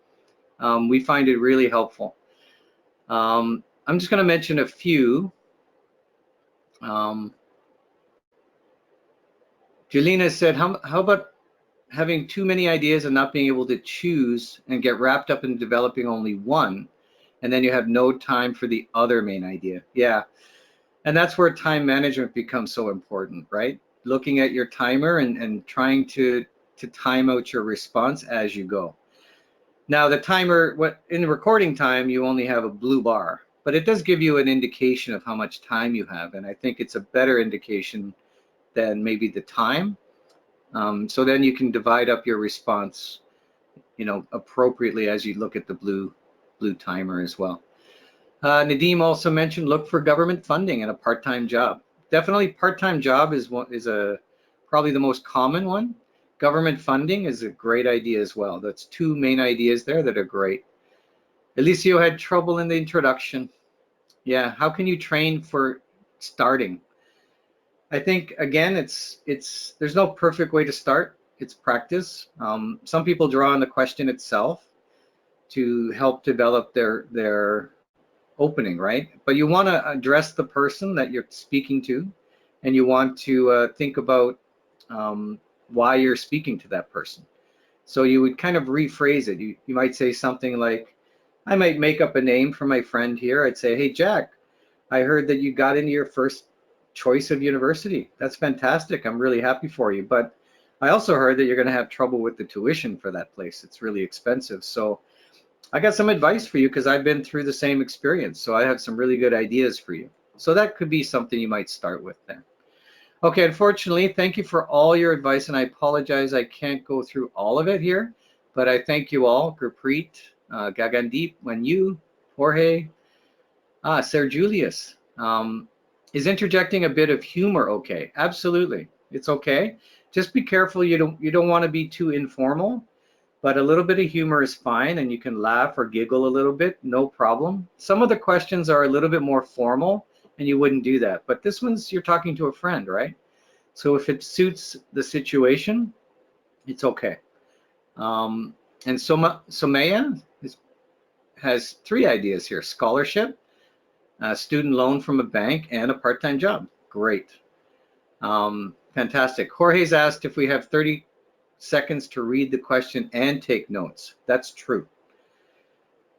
We find it really helpful. I'm just going to mention a few. Jelena said, how about having too many ideas and not being able to choose and get wrapped up in developing only one, and then you have no time for the other main idea? Yeah, and that's where time management becomes so important, right? Looking at your timer and trying to time out your response as you go. Now the timer, in the recording time, you only have a blue bar, but it does give you an indication of how much time you have, and I think it's a better indication than maybe the time. So then you can divide up your response, appropriately as you look at the blue timer as well. Nadim also mentioned look for government funding and a part-time job. Definitely part-time job is probably the most common one. Government funding is a great idea as well. That's 2 main ideas there that are great. Elicio had trouble in the introduction. Yeah, how can you train for starting? I think, again, there's no perfect way to start. It's practice. Some people draw on the question itself to help develop their opening, right? But you want to address the person that you're speaking to, and you want to think about why you're speaking to that person. So you would kind of rephrase it. You might say something like, I might make up a name for my friend here. I'd say, hey, Jack, I heard that you got into your first choice of university. That's fantastic. I'm really happy for you. But I also heard that you're going to have trouble with the tuition for that place. It's really expensive. So I got some advice for you because I've been through the same experience. So I have some really good ideas for you. So that could be something you might start with then. Okay, unfortunately, thank you for all your advice, and I apologize I can't go through all of it here, but I thank you all, Gurpreet, Gagandip, when you, Jorge, Sir Julius. Is interjecting a bit of humor okay? Absolutely, it's okay. Just be careful you don't want to be too informal, but a little bit of humor is fine, and you can laugh or giggle a little bit, no problem. Some of the questions are a little bit more formal, and you wouldn't do that. But this one's, you're talking to a friend, right? So if it suits the situation, it's okay. And Somaya has 3 ideas here: scholarship, a student loan from a bank, and a part-time job. Great. Fantastic. Jorge's asked if we have 30 seconds to read the question and take notes. That's true.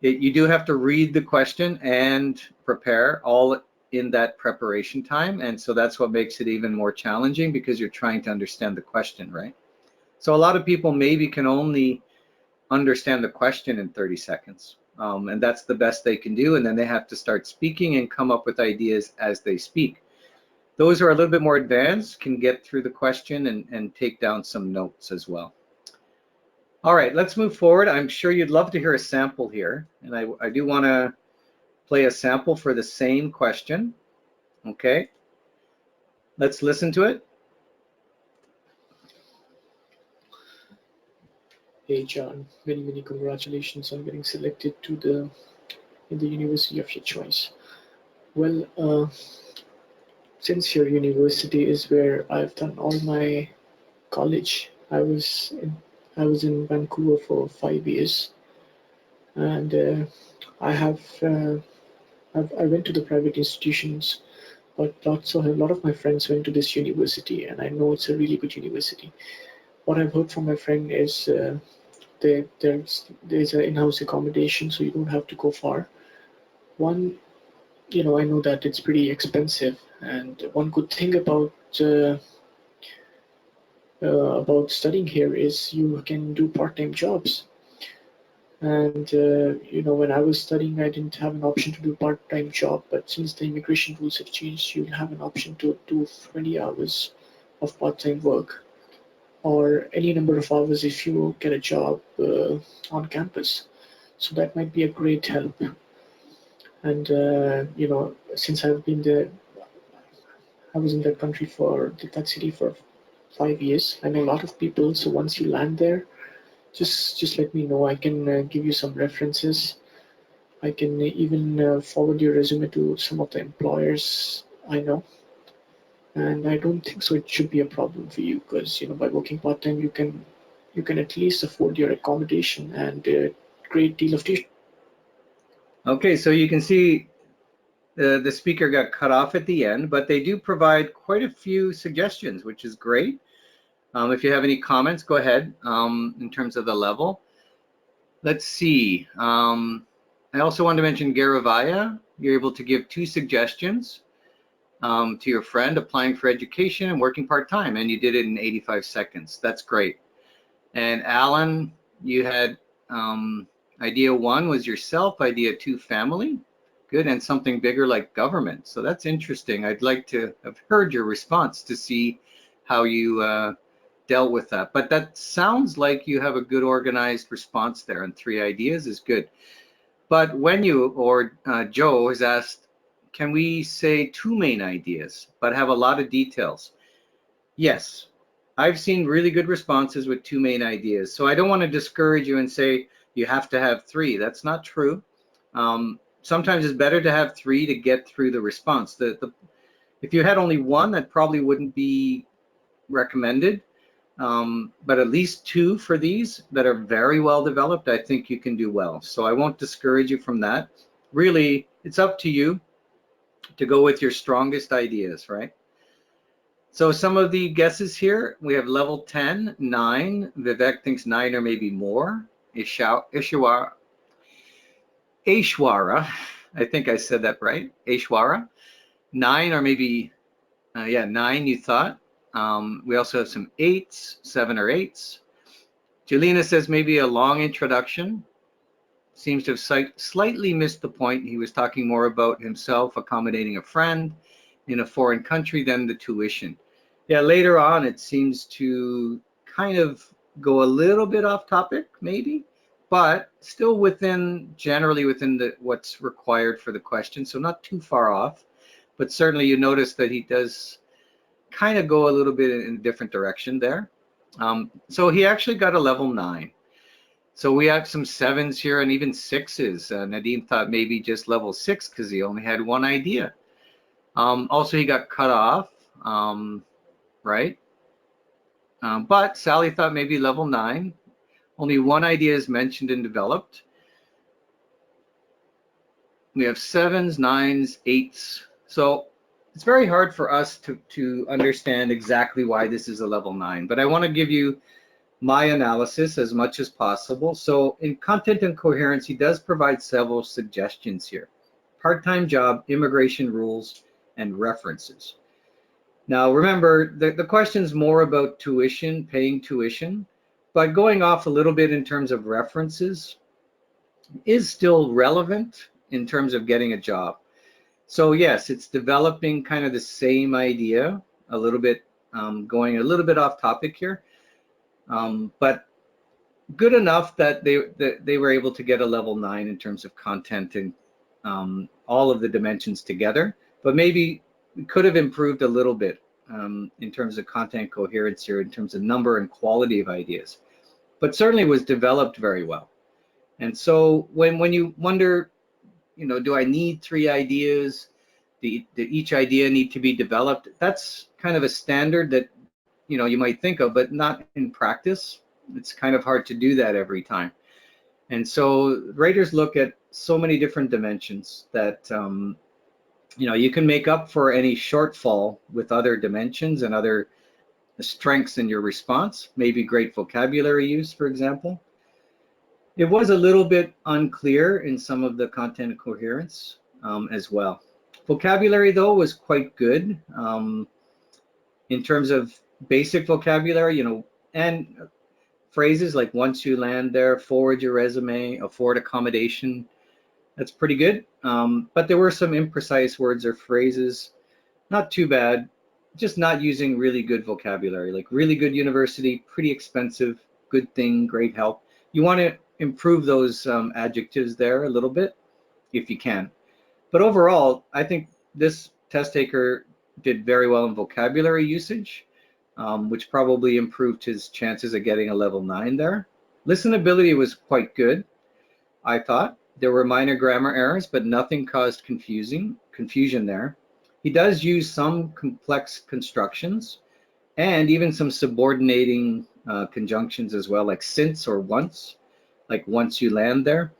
You do have to read the question and prepare all in that preparation time. And so that's what makes it even more challenging, because you're trying to understand the question, right? So a lot of people maybe can only understand the question in 30 seconds. And that's the best they can do. And then they have to start speaking and come up with ideas as they speak. Those who are a little bit more advanced can get through the question and take down some notes as well. All right, let's move forward. I'm sure you'd love to hear a sample here. And I do want to play a sample for the same question. Okay, let's listen to it. Hey John, many congratulations on getting selected to in the university of your choice. Well, since your university is where I've done all my college, I was in Vancouver for 5 years, and I went to the private institutions, but a lot of my friends went to this university, and I know it's a really good university. What I've heard from my friend is there's an in-house accommodation, so you don't have to go far. One, I know that it's pretty expensive, and one good thing about studying here is you can do part-time jobs. And when I was studying, I didn't have an option to do part-time job, but since the immigration rules have changed, you'll have an option to do 20 hours of part-time work, or any number of hours if you get a job on campus. So that might be a great help. And since I've been there, I was in that country for that city for 5 years. I know a lot of people. So once you land there, just let me know. I can give you some references. I can even forward your resume to some of the employers I know. And I don't think so it should be a problem for you, because by working part-time you can at least afford your accommodation and a great deal of tuition. Okay, so you can see the speaker got cut off at the end, but they do provide quite a few suggestions, which is great. If you have any comments, go ahead in terms of the level. Let's see. I also wanted to mention Garavaya. You're able to give 2 suggestions to your friend applying for education and working part-time, and you did it in 85 seconds. That's great. And Alan, you had idea 1 was yourself, idea 2 family. Good, and something bigger like government. So that's interesting. I'd like to have heard your response to see how you dealt with that. But that sounds like you have a good organized response there, and 3 ideas is good. But when you, or Joe has asked, can we say 2 main ideas, but have a lot of details? Yes, I've seen really good responses with 2 main ideas. So I don't want to discourage you and say you have to have 3. That's not true. Sometimes it's better to have 3 to get through the response. If you had only 1, that probably wouldn't be recommended. But at least 2 for these that are very well developed, I think you can do well. So I won't discourage you from that. Really, it's up to you to go with your strongest ideas, right? So some of the guesses here, we have level 10, 9. Vivek thinks 9 or maybe more. Ishwara, I think I said that right. Ishwara, 9 or maybe, 9 you thought. We also have some 8s, 7 or 8s. Jelena says maybe a long introduction. Seems to have slightly missed the point. He was talking more about himself accommodating a friend in a foreign country than the tuition. Yeah, later on it seems to kind of go a little bit off topic maybe, but still generally within what's required for the question, so not too far off. But certainly you notice that he does kind of go a little bit in a different direction there. So he actually got a level 9. So we have some 7s here and even 6s. Nadim thought maybe just level 6 because he only had one idea. Also, he got cut off, right? But Sally thought maybe level 9. Only one idea is mentioned and developed. We have 7s, 9s, 8s. So it's very hard for us to understand exactly why this is a level 9, but I want to give you my analysis as much as possible. So in content and coherence, he does provide several suggestions here. Part-time job, immigration rules, and references. Now remember, the question's more about tuition, paying tuition, but going off a little bit in terms of references is still relevant in terms of getting a job. So yes, it's developing kind of the same idea, a little bit, going a little bit off topic here, but good enough that they were able to get a level 9 in terms of content and all of the dimensions together. But maybe we could have improved a little bit in terms of content coherence here, in terms of number and quality of ideas. But certainly was developed very well. And so when you wonder, do I need 3 ideas? Did each idea need to be developed? That's kind of a standard that you might think of, but not in practice. It's kind of hard to do that every time. And so raters look at so many different dimensions that you can make up for any shortfall with other dimensions and other strengths in your response. Maybe great vocabulary use, for example. It was a little bit unclear in some of the content coherence as well. Vocabulary, though, was quite good in terms of basic vocabulary, and phrases like once you land there, forward your resume, afford accommodation. That's pretty good. But there were some imprecise words or phrases, not too bad, just not using really good vocabulary, like really good university, pretty expensive, good thing, great help. You want to improve those adjectives there a little bit if you can. But overall, I think this test taker did very well in vocabulary usage, which probably improved his chances of getting a level 9 there. Listenability was quite good, I thought. There were minor grammar errors, but nothing caused confusion there. He does use some complex constructions and even some subordinating conjunctions as well, like since or once, like once you land there.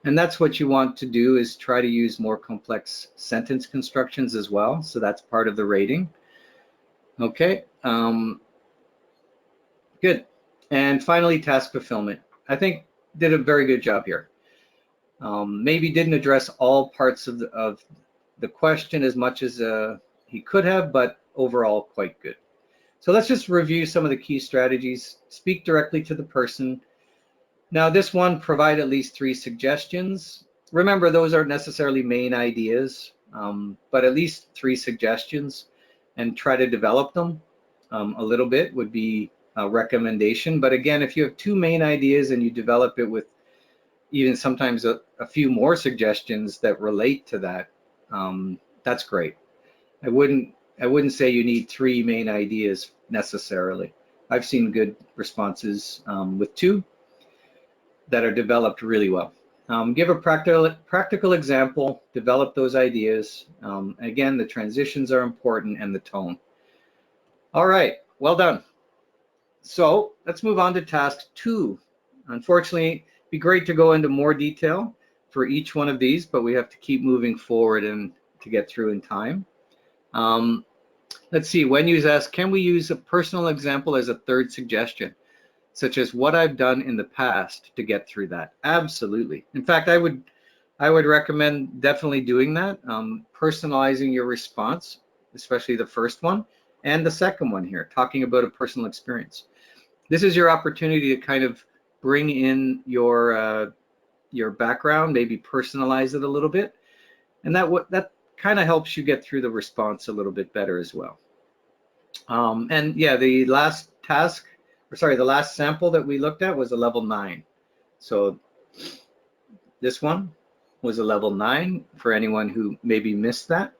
And that's what you want to do, is try to use more complex sentence constructions as well. So that's part of the rating. Okay, good. And finally, task fulfillment. I think did a very good job here. Maybe didn't address all parts of the question as much as he could have, but overall quite good. So let's just review some of the key strategies. Speak directly to the person. Now this one, provide at least 3 suggestions. Remember, those aren't necessarily main ideas, but at least 3 suggestions, and try to develop them a little bit would be a recommendation. But again, if you have 2 main ideas and you develop it with even sometimes a few more suggestions that relate to that, that's great. I wouldn't say you need 3 main ideas necessarily. I've seen good responses with 2 that are developed really well. Give a practical example, develop those ideas. Again, the transitions are important and the tone. All right, well done. So let's move on to task 2. Unfortunately, it'd be great to go into more detail for each one of these, but we have to keep moving forward and to get through in time. Let's see, Wenyu's asked, can we use a personal example as a 3rd suggestion, such as what I've done in the past to get through that? Absolutely. In fact, I would recommend definitely doing that, personalizing your response, especially the first one, and the second one here, talking about a personal experience. This is your opportunity to kind of bring in your background, maybe personalize it a little bit, and that kind of helps you get through the response a little bit better as well. And yeah, the last sample that we looked at was a level 9. So This one was a level 9 for anyone who maybe missed that.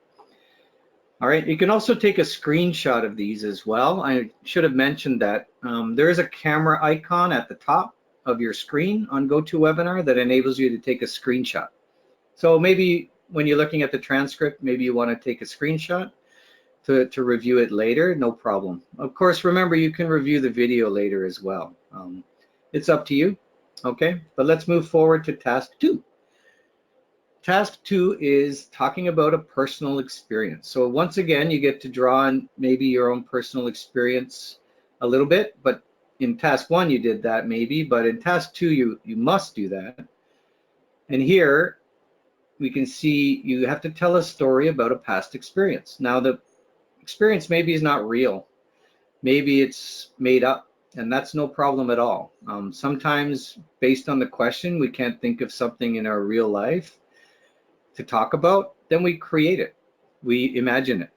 All right, you can also take a screenshot of these as well. I should have mentioned that there is a camera icon at the top of your screen on GoToWebinar that enables you to take a screenshot. So maybe when you're looking at the transcript, maybe you want to take a screenshot to review it later, no problem. Of course, remember, you can review the video later as well. It's up to you, okay? But let's move forward to task 2. Task 2 is talking about a personal experience. So once again, you get to draw on maybe your own personal experience a little bit, but in task 1 you did that maybe, but in task 2 you must do that. And here we can see you have to tell a story about a past experience. Now the experience maybe is not real, maybe it's made up, and that's no problem at all. Sometimes based on the question we can't think of something in our real life to talk about, then we create it, we imagine it.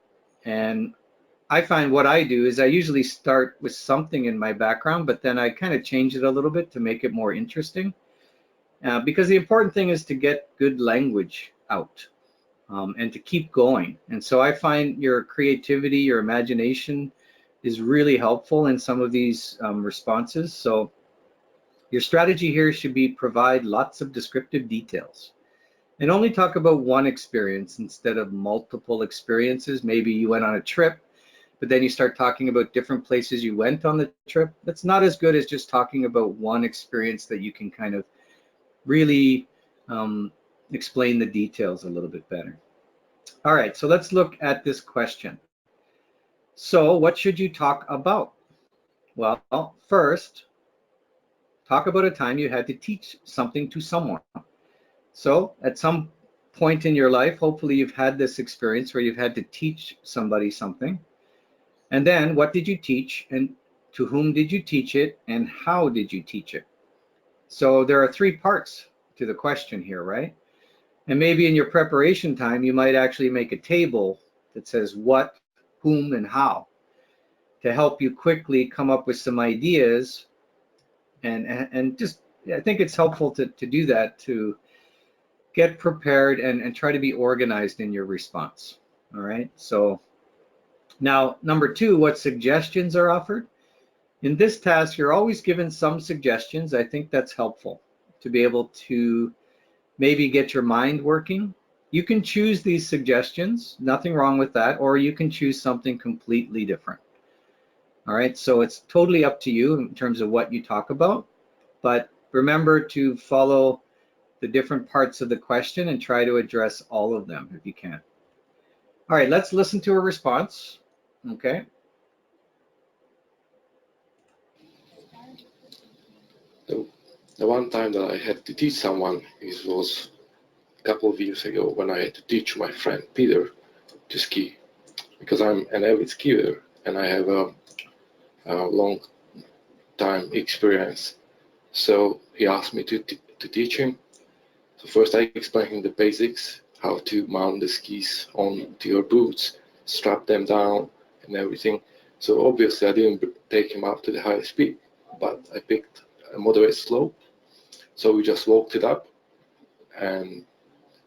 And I find what I do is I usually start with something in my background, but then I kind of change it a little bit to make it more interesting. Because the important thing is to get good language out and to keep going. And so I find your creativity, your imagination is really helpful in some of these responses. So your strategy here should be provide lots of descriptive details and only talk about one experience instead of multiple experiences. Maybe you went on a trip, but then you start talking about different places you went on the trip. That's not as good as just talking about one experience that you can kind of really explain the details a little bit better. All right, so let's look at this question. So what should you talk about? Well, first, talk about a time you had to teach something to someone. So at some point in your life, hopefully you've had this experience where you've had to teach somebody something. And then what did you teach, and to whom did you teach it, and how did you teach it? So there are 3 parts to the question here, right? And maybe in your preparation time, you might actually make a table that says what, whom, and how to help you quickly come up with some ideas. And just, I think it's helpful to do that, to get prepared and try to be organized in your response. All right, so now number 2, what suggestions are offered? In this task, you're always given some suggestions. I think that's helpful to be able to maybe get your mind working. You can choose these suggestions, nothing wrong with that, or you can choose something completely different. All right, so it's totally up to you in terms of what you talk about, but remember to follow the different parts of the question and try to address all of them if you can. All right, let's listen to a response. Okay. The one time that I had to teach someone, it was a couple of years ago when I had to teach my friend Peter to ski, because I'm an avid skier and I have a long time experience. So he asked me to teach him. So first I explained him the basics, how to mount the skis onto your boots, strap them down and everything. So obviously I didn't take him up to the high speed, but I picked a moderate slope. So we just walked it up, and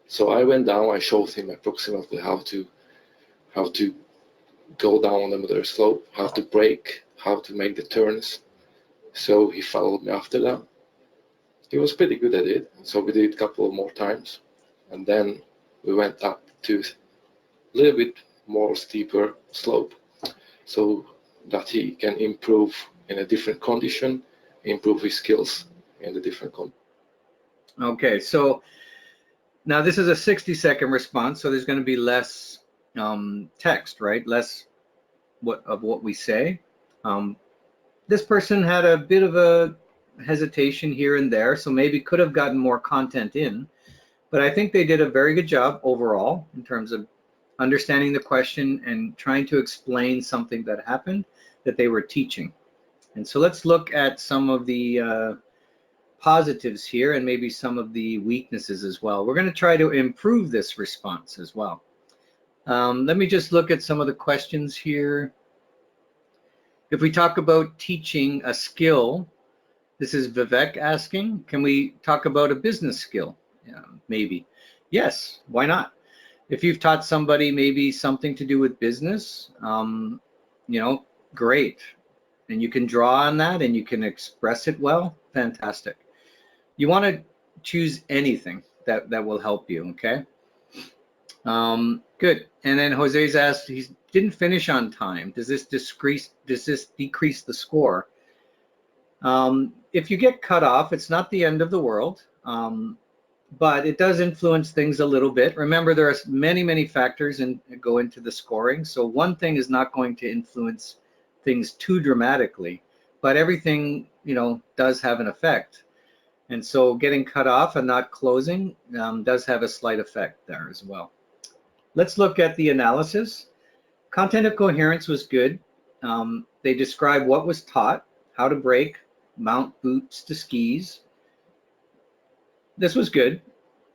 so I went down. I showed him approximately how to go down on the moderate slope, how to brake, how to make the turns. So he followed me after that. He was pretty good at it, so we did it a couple more times, and then we went up to a little bit more steeper slope, so that he can improve in a different condition, improve his skills in the different condition. Okay, so now this is a 60-second response, so there's going to be less text, right? Less of what we say. This person had a bit of a hesitation here and there, so maybe could have gotten more content in, but I think they did a very good job overall in terms of understanding the question and trying to explain something that happened that they were teaching. And so let's look at some of the positives here and maybe some of the weaknesses as well. We're going to try to improve this response as well. Let me just look at some of the questions here. If we talk about teaching a skill, This is Vivek asking, can we talk about a business skill? Maybe. Yes, why not? If you've taught somebody maybe something to do with business, great. And you can draw on that and you can express it well, fantastic. You want to choose anything that will help you, okay? Good. And then Jose's asked, he didn't finish on time. Does this decrease the score? If you get cut off, it's not the end of the world, but it does influence things a little bit. Remember, there are many, many factors that go into the scoring. So one thing is not going to influence things too dramatically, but everything, does have an effect. And so getting cut off and not closing does have a slight effect there as well. Let's look at the analysis. Content of coherence was good. They describe what was taught, how to break, mount boots to skis. This was good.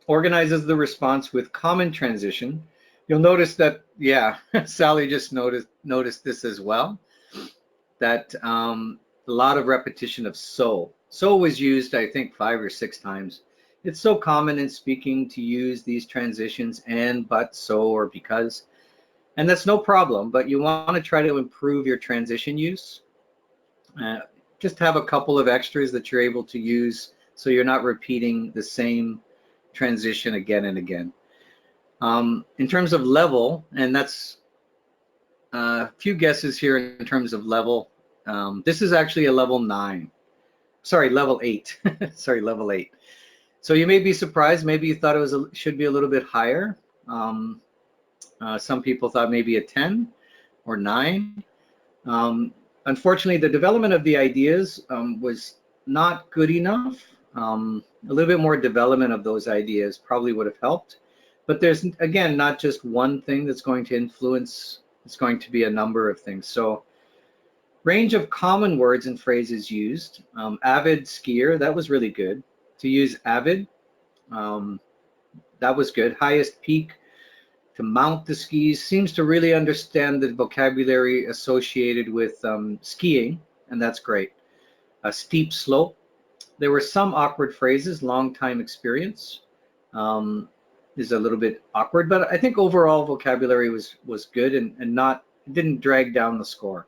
Organizes the response with common transition. You'll notice that, yeah, Sally just noticed this as well, that a lot of repetition of so. So was used, I think, 5 or 6 times. It's so common in speaking to use these transitions and, but, so, or because. And that's no problem, but you want to try to improve your transition use. Just have a couple of extras that you're able to use so you're not repeating the same transition again and again. In terms of level, and that's a few guesses here in terms of level. This is actually a level 9. Sorry, level 8. Sorry, level 8. So you may be surprised. Maybe you thought it should be a little bit higher. Some people thought maybe a 10 or 9. Unfortunately, the development of the ideas was not good enough. A little bit more development of those ideas probably would have helped. But there's, again, not just one thing that's going to influence. It's going to be a number of things. So range of common words and phrases used. Avid skier, that was really good. To use avid, that was good. Highest peak, to mount the skis, seems to really understand the vocabulary associated with skiing, and that's great. A steep slope. There were some awkward phrases. Long time experience is a little bit awkward, but I think overall vocabulary was good and didn't drag down the score.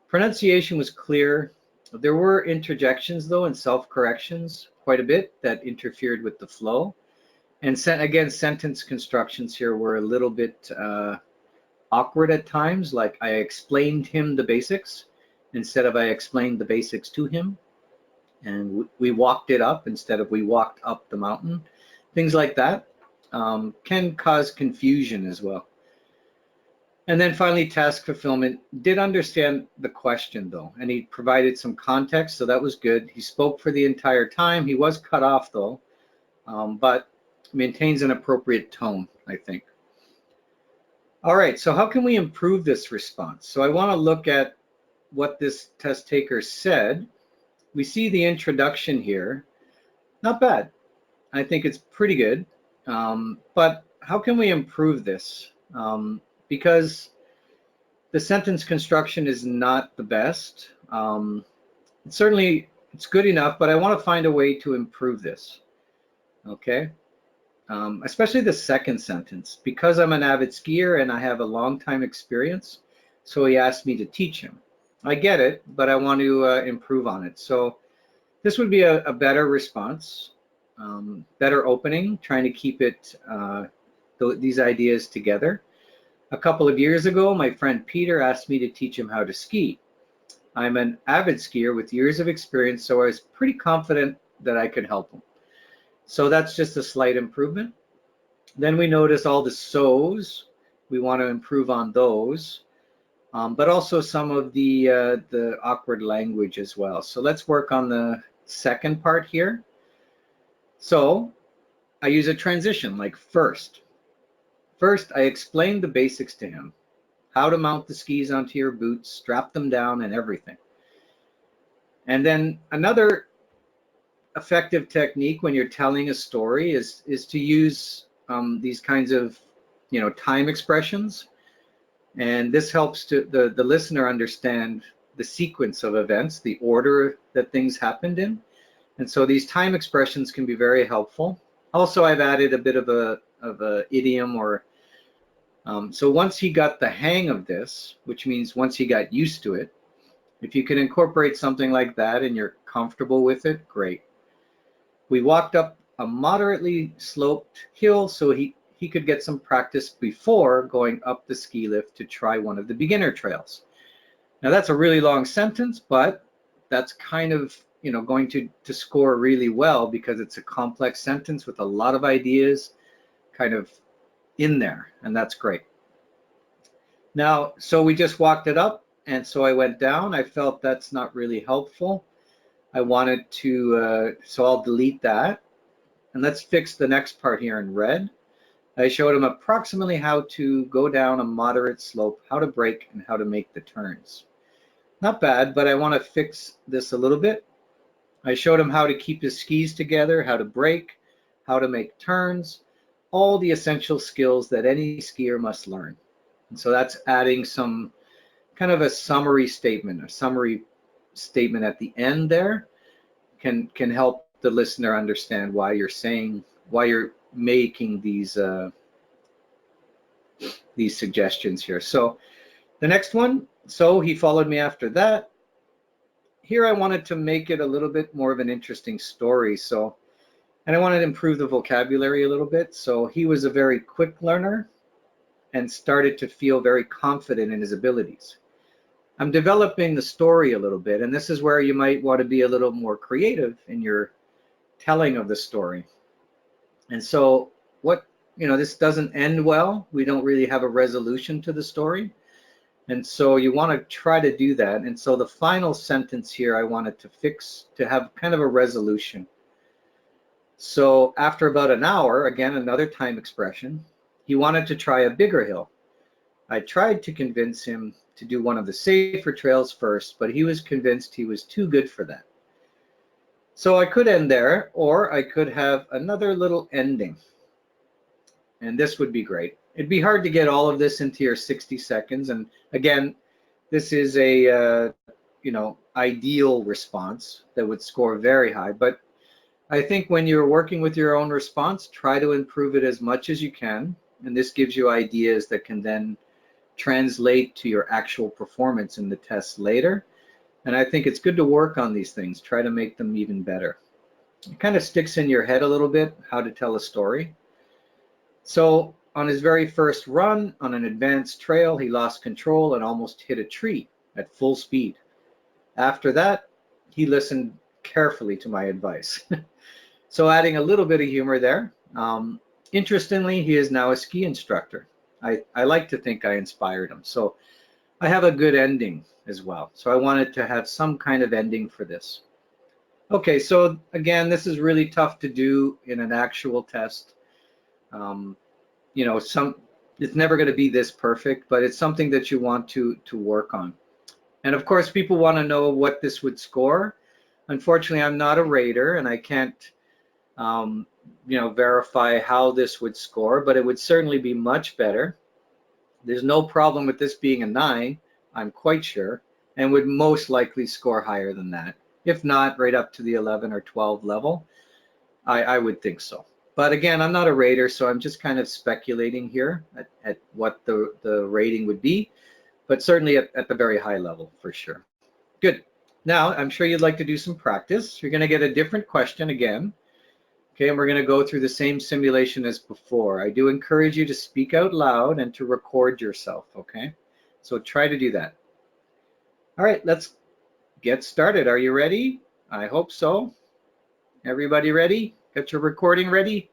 Pronunciation was clear. There were interjections though and self-corrections quite a bit that interfered with the flow. And again, sentence constructions here were a little bit awkward at times, like I explained him the basics instead of I explained the basics to him. And we walked it up instead of we walked up the mountain. Things like that can cause confusion as well. And then finally, task fulfillment. Did understand the question though, and he provided some context, so that was good. He spoke for the entire time. He was cut off though, but maintains an appropriate tone, I think. All right, so how can we improve this response? So I want to look at what this test taker said. We see the introduction here. Not bad. I think it's pretty good. But how can we improve this? Because the sentence construction is not the best. Certainly, it's good enough, but I want to find a way to improve this. Okay? Especially the second sentence. Because I'm an avid skier and I have a long time experience, so he asked me to teach him. I get it, but I want to improve on it. So this would be a better response, better opening, trying to keep it these ideas together. A couple of years ago, my friend Peter asked me to teach him how to ski. I'm an avid skier with years of experience, so I was pretty confident that I could help him. So that's just a slight improvement. Then we notice all the so's. We want to improve on those, but also some of the awkward language as well. So let's work on the second part here. So I use a transition like first. First, I explained the basics to him. How to mount the skis onto your boots, strap them down and everything. And then another effective technique when you're telling a story is to use these kinds of time expressions, and this helps to the listener understand the sequence of events, the order that things happened in. And so these time expressions can be very helpful. Also, I've added a bit of a idiom or so once he got the hang of this, which means once he got used to it, if you can incorporate something like that and you're comfortable with it, great. We walked up a moderately sloped hill so he could get some practice before going up the ski lift to try one of the beginner trails. Now that's a really long sentence, but that's kind of, you know, going to score really well because it's a complex sentence with a lot of ideas kind of in there, and that's great. Now, so we just walked it up, and so I went down. I felt that's not really helpful. I wanted to, so I'll delete that. And let's fix the next part here in red. I showed him approximately how to go down a moderate slope, how to brake, and how to make the turns. Not bad, but I want to fix this a little bit. I showed him how to keep his skis together, how to brake, how to make turns, all the essential skills that any skier must learn. And so that's adding some kind of a summary statement at the end there can help the listener understand why you're making these suggestions here. So the next one, so he followed me after that. Here I wanted to make it a little bit more of an interesting story. So, and I wanted to improve the vocabulary a little bit. So he was a very quick learner and started to feel very confident in his abilities. I'm developing the story a little bit, and this is where you might want to be a little more creative in your telling of the story. And so what, you know, this doesn't end well. We don't really have a resolution to the story. And so you want to try to do that. And so the final sentence here, I wanted to fix to have kind of a resolution. So after about an hour, again, another time expression, he wanted to try a bigger hill. I tried to convince him to do one of the safer trails first, but he was convinced he was too good for that. So I could end there, or I could have another little ending. And this would be great. It'd be hard to get all of this into your 60 seconds. And again, this is a ideal response that would score very high. But I think when you're working with your own response, try to improve it as much as you can. And this gives you ideas that can then translate to your actual performance in the tests later. And I think it's good to work on these things, try to make them even better. It kind of sticks in your head a little bit how to tell a story. So on his very first run on an advanced trail, he lost control and almost hit a tree at full speed. After that, he listened carefully to my advice. So adding a little bit of humor there. Interestingly, he is now a ski instructor. I like to think I inspired him. So I have a good ending as well. So I wanted to have some kind of ending for this. Okay, so again, this is really tough to do in an actual test. You know, it's never going to be this perfect, but it's something that you want to work on. And of course, people want to know what this would score. Unfortunately, I'm not a rater, and I can't verify how this would score, but it would certainly be much better. There's no problem with this being a 9, I'm quite sure, and would most likely score higher than that. If not, right up to the 11 or 12 level, I would think so. But again, I'm not a rater, so I'm just kind of speculating here at what the rating would be, but certainly at the very high level for sure. Good. Now, I'm sure you'd like to do some practice. You're going to get a different question again. Okay, and we're going to go through the same simulation as before. I do encourage you to speak out loud and to record yourself, okay? So try to do that. All right, let's get started. Are you ready? I hope so. Everybody ready? Got your recording ready?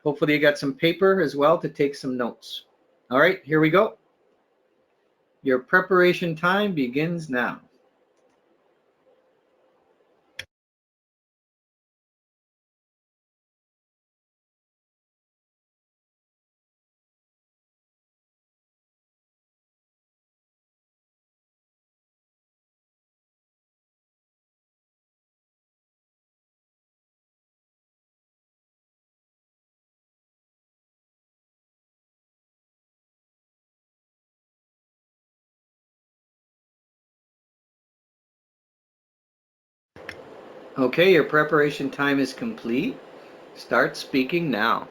Hopefully you got some paper as well to take some notes. All right, here we go. Your preparation time begins now. Okay, your preparation time is complete. Start speaking now.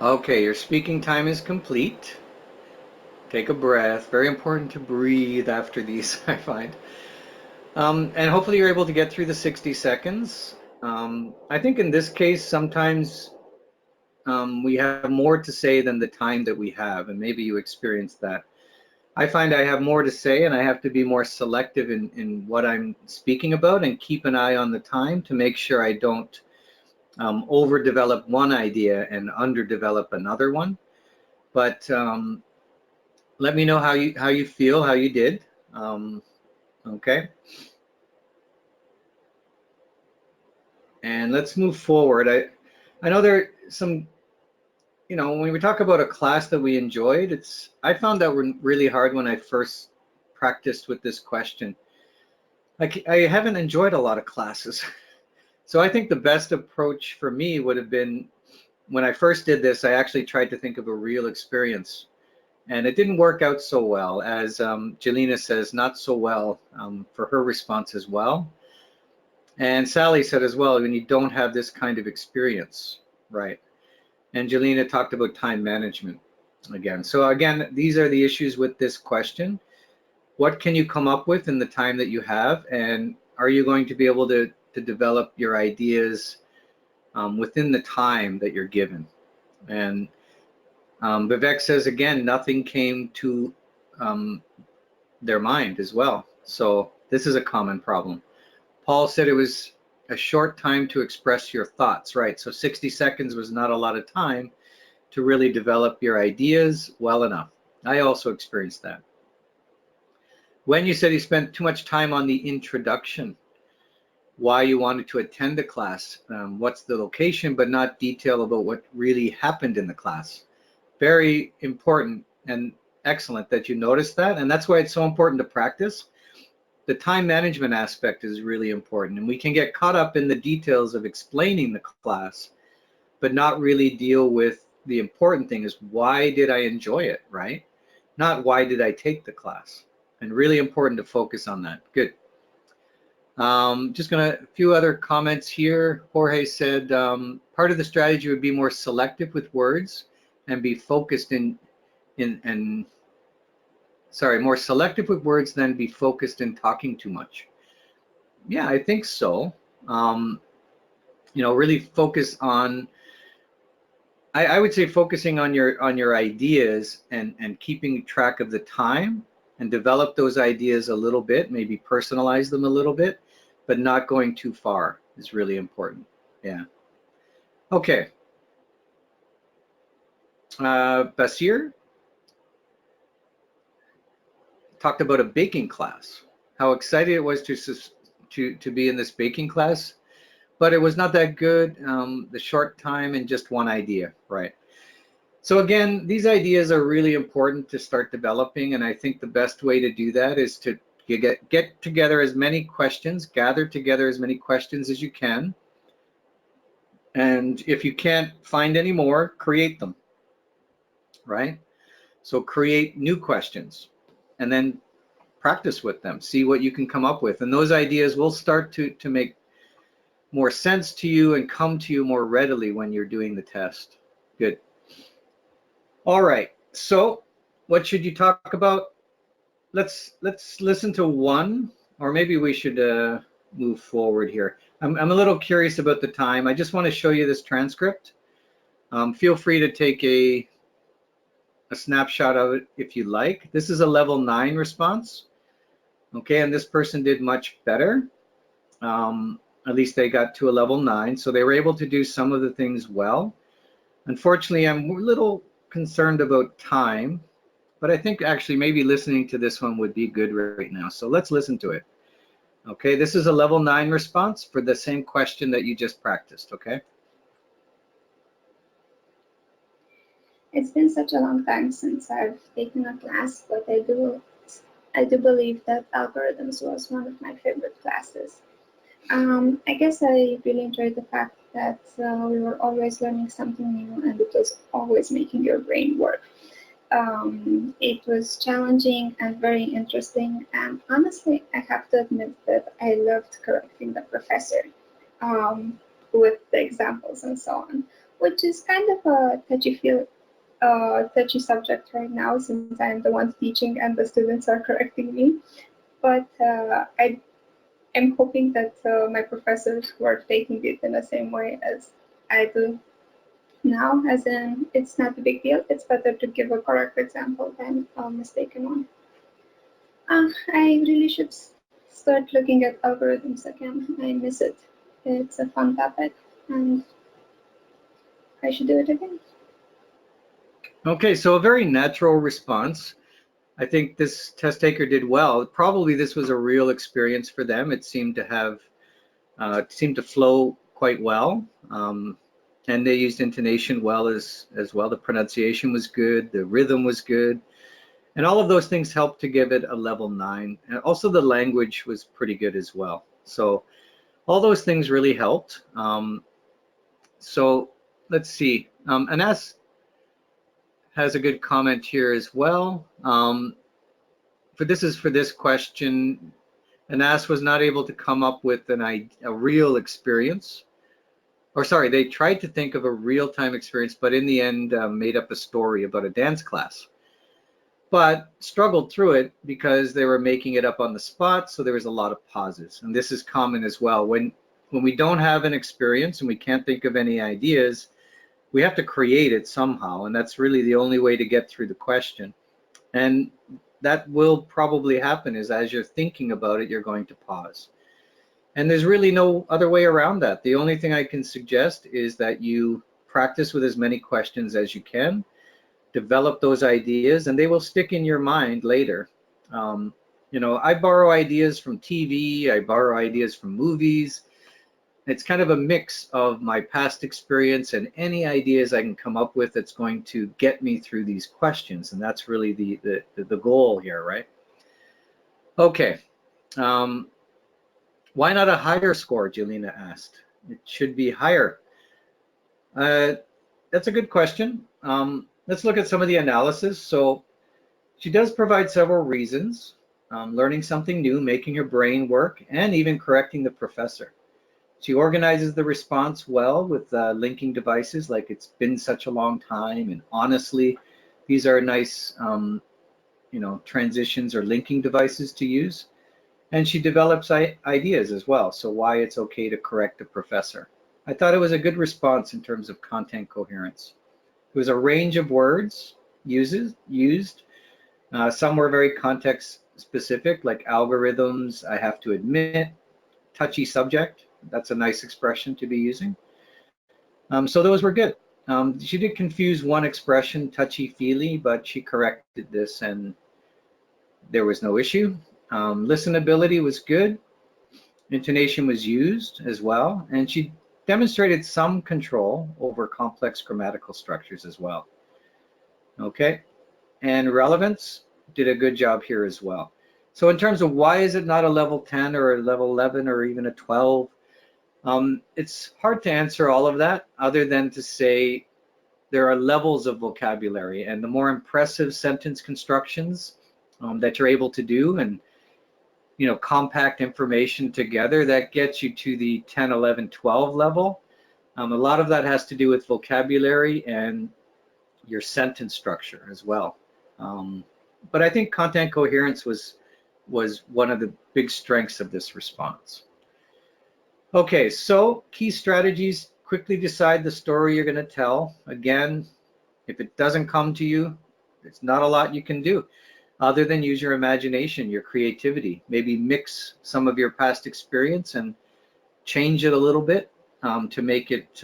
Okay, your speaking time is complete. Take a breath. Very important to breathe after these, I find. And hopefully you're able to get through the 60 seconds. I think in this case, sometimes we have more to say than the time that we have, and maybe you experienced that. I find I have more to say, and I have to be more selective in what I'm speaking about and keep an eye on the time to make sure I don't overdevelop one idea and underdevelop another one. But let me know how you feel, how you did. Okay. And let's move forward. I know there are some, when we talk about a class that we enjoyed, I found that really hard when I first practiced with this question. I haven't enjoyed a lot of classes. So I think the best approach for me would have been, when I first did this, I actually tried to think of a real experience. And it didn't work out so well, as Jelena says, not so well for her response as well. And Sally said as well, when you don't have this kind of experience, right? And Jelena talked about time management again. So again, these are the issues with this question. What can you come up with in the time that you have? And are you going to be able to develop your ideas within the time that you're given? And Vivek says, again, nothing came to their mind as well. So this is a common problem. Paul said it was a short time to express your thoughts, right? So 60 seconds was not a lot of time to really develop your ideas well enough. I also experienced that. When you said you spent too much time on the introduction, why you wanted to attend the class, what's the location, but not detail about what really happened in the class. Very important and excellent that you noticed that, and that's why it's so important to practice. The time management aspect is really important, and we can get caught up in the details of explaining the class, but not really deal with the important thing is, why did I enjoy it, right? Not why did I take the class? And really important to focus on that. Good. Just a few other comments here. Jorge said, part of the strategy would be more selective with words and be focused more selective with words than be focused in talking too much. Yeah, I think so. Really focus on, I would say focusing on your ideas and keeping track of the time and develop those ideas a little bit, maybe personalize them a little bit, but not going too far is really important. Yeah. Okay. Basir talked about a baking class, how excited it was to be in this baking class, but it was not that good, the short time and just one idea, right? So again, these ideas are really important to start developing, and I think the best way to do that is to get together as many questions, gather together as many questions as you can, and if you can't find any more, create them, right? So create new questions and then practice with them, see what you can come up with, and those ideas will start to make more sense to you and come to you more readily when you're doing the test. Good. All right, so what should you talk about? Let's listen to one, or maybe we should move forward here. I'm a little curious about the time. I just want to show you this transcript. Feel free to take a snapshot of it if you like. This is a level 9 response. Okay, and this person did much better. At least they got to a level 9, so they were able to do some of the things well. Unfortunately, I'm a little concerned about time, but I think actually maybe listening to this one would be good right now. So let's listen to it. Okay, this is a level 9 response for the same question that you just practiced, okay? It's been such a long time since I've taken a class, but I do believe that algorithms was one of my favorite classes. I guess I really enjoyed the fact that we were always learning something new and it was always making your brain work. It was challenging and very interesting, and honestly, I have to admit that I loved correcting the professor with the examples and so on, which is kind of a touchy subject right now since I'm the one teaching and the students are correcting me. But I am hoping that my professors were taking it in the same way as I do now, as in it's not a big deal. It's better to give a correct example than a mistaken one. I really should start looking at algorithms again. I miss it. It's a fun topic and I should do it again. Okay, so a very natural response. I think this test taker did well. Probably this was a real experience for them. It seemed to have, seemed to flow quite well. And they used intonation well as well. The pronunciation was good, the rhythm was good, and all of those things helped to give it a level 9. And also the language was pretty good as well. So all those things really helped. So let's see. Anas has a good comment here as well. For this question, Anas was not able to come up with a real experience. Or sorry, they tried to think of a real-time experience, but in the end made up a story about a dance class. But struggled through it because they were making it up on the spot, so there was a lot of pauses. And this is common as well. When we don't have an experience and we can't think of any ideas, we have to create it somehow, and that's really the only way to get through the question. And that will probably happen is as you're thinking about it, you're going to pause. And there's really no other way around that. The only thing I can suggest is that you practice with as many questions as you can, develop those ideas, and they will stick in your mind later. You know, I borrow ideas from TV, I borrow ideas from movies. It's kind of a mix of my past experience and any ideas I can come up with that's going to get me through these questions. And that's really the goal here, right? Okay. Why not a higher score, Jelena asked. It should be higher. That's a good question. Let's look at some of the analysis. So she does provide several reasons. Learning something new, making her brain work, and even correcting the professor. She organizes the response well with linking devices like it's been such a long time, and honestly, these are nice you know, transitions or linking devices to use. And she develops ideas as well, so why it's okay to correct a professor. I thought it was a good response in terms of content coherence. It was a range of words used. Some were very context specific, like algorithms, I have to admit, touchy subject. That's a nice expression to be using. So those were good. She did confuse one expression, touchy-feely, but she corrected this and there was no issue. Listenability was good. Intonation was used as well, and she demonstrated some control over complex grammatical structures as well. Okay, and relevance did a good job here as well. So in terms of why is it not a level 10 or a level 11 or even a 12, it's hard to answer all of that other than to say there are levels of vocabulary, and the more impressive sentence constructions that you're able to do and you know, compact information together, that gets you to the 10, 11, 12 level. A lot of that has to do with vocabulary and your sentence structure as well. But I think content coherence was one of the big strengths of this response. Okay, so key strategies: quickly decide the story you're going to tell. Again, if it doesn't come to you, it's not a lot you can do other than use your imagination, your creativity. Maybe mix some of your past experience and change it a little bit to make it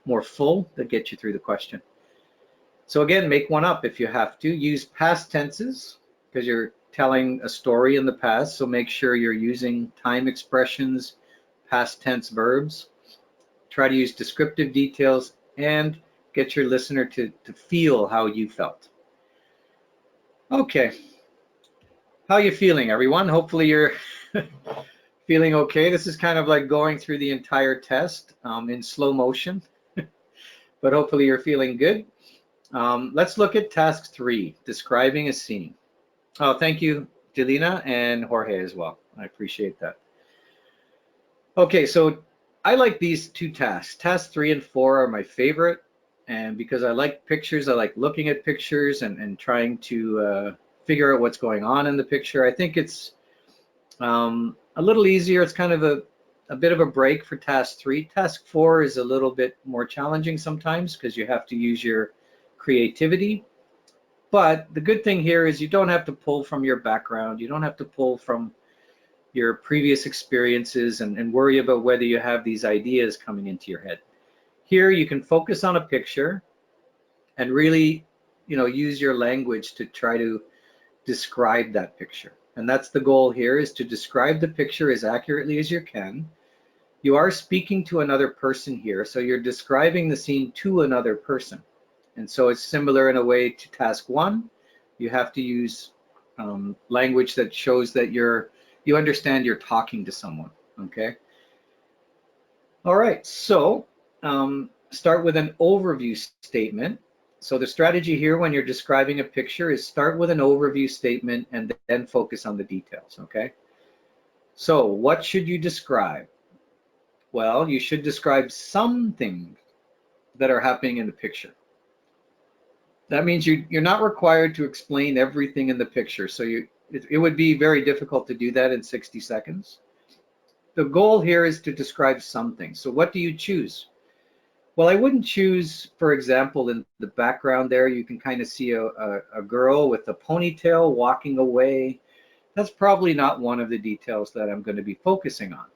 more full to get you through the question. So again, make one up if you have to. Use past tenses because you're telling a story in the past, so make sure you're using time expressions, past tense verbs. Try to use descriptive details and get your listener to feel how you felt. Okay, how are you feeling, everyone? Hopefully you're feeling okay. This is kind of like going through the entire test in slow motion, but hopefully you're feeling good. Let's look at task 3, describing a scene. Oh, thank you, Jelena and Jorge as well. I appreciate that. Okay, so I like these 2 tasks. Task 3 and 4 are my favorite. And because I like pictures, I like looking at pictures and trying to figure out what's going on in the picture. I think it's a little easier. It's kind of a bit of a break for task 3. Task 4 is a little bit more challenging sometimes because you have to use your creativity. But the good thing here is you don't have to pull from your background. You don't have to pull from your previous experiences and worry about whether you have these ideas coming into your head. Here you can focus on a picture and really, use your language to try to describe that picture. And that's the goal here, is to describe the picture as accurately as you can. You are speaking to another person here, so you're describing the scene to another person. And so it's similar in a way to task 1. You have to use language that shows that you understand you're talking to someone, okay? All right, so start with an overview statement. So the strategy here when you're describing a picture is start with an overview statement and then focus on the details, okay? So what should you describe? Well, you should describe some things that are happening in the picture. That means you're not required to explain everything in the picture. So it would be very difficult to do that in 60 seconds. The goal here is to describe something. So what do you choose? Well, I wouldn't choose, for example, in the background there, you can kind of see a girl with a ponytail walking away. That's probably not one of the details that I'm going to be focusing on.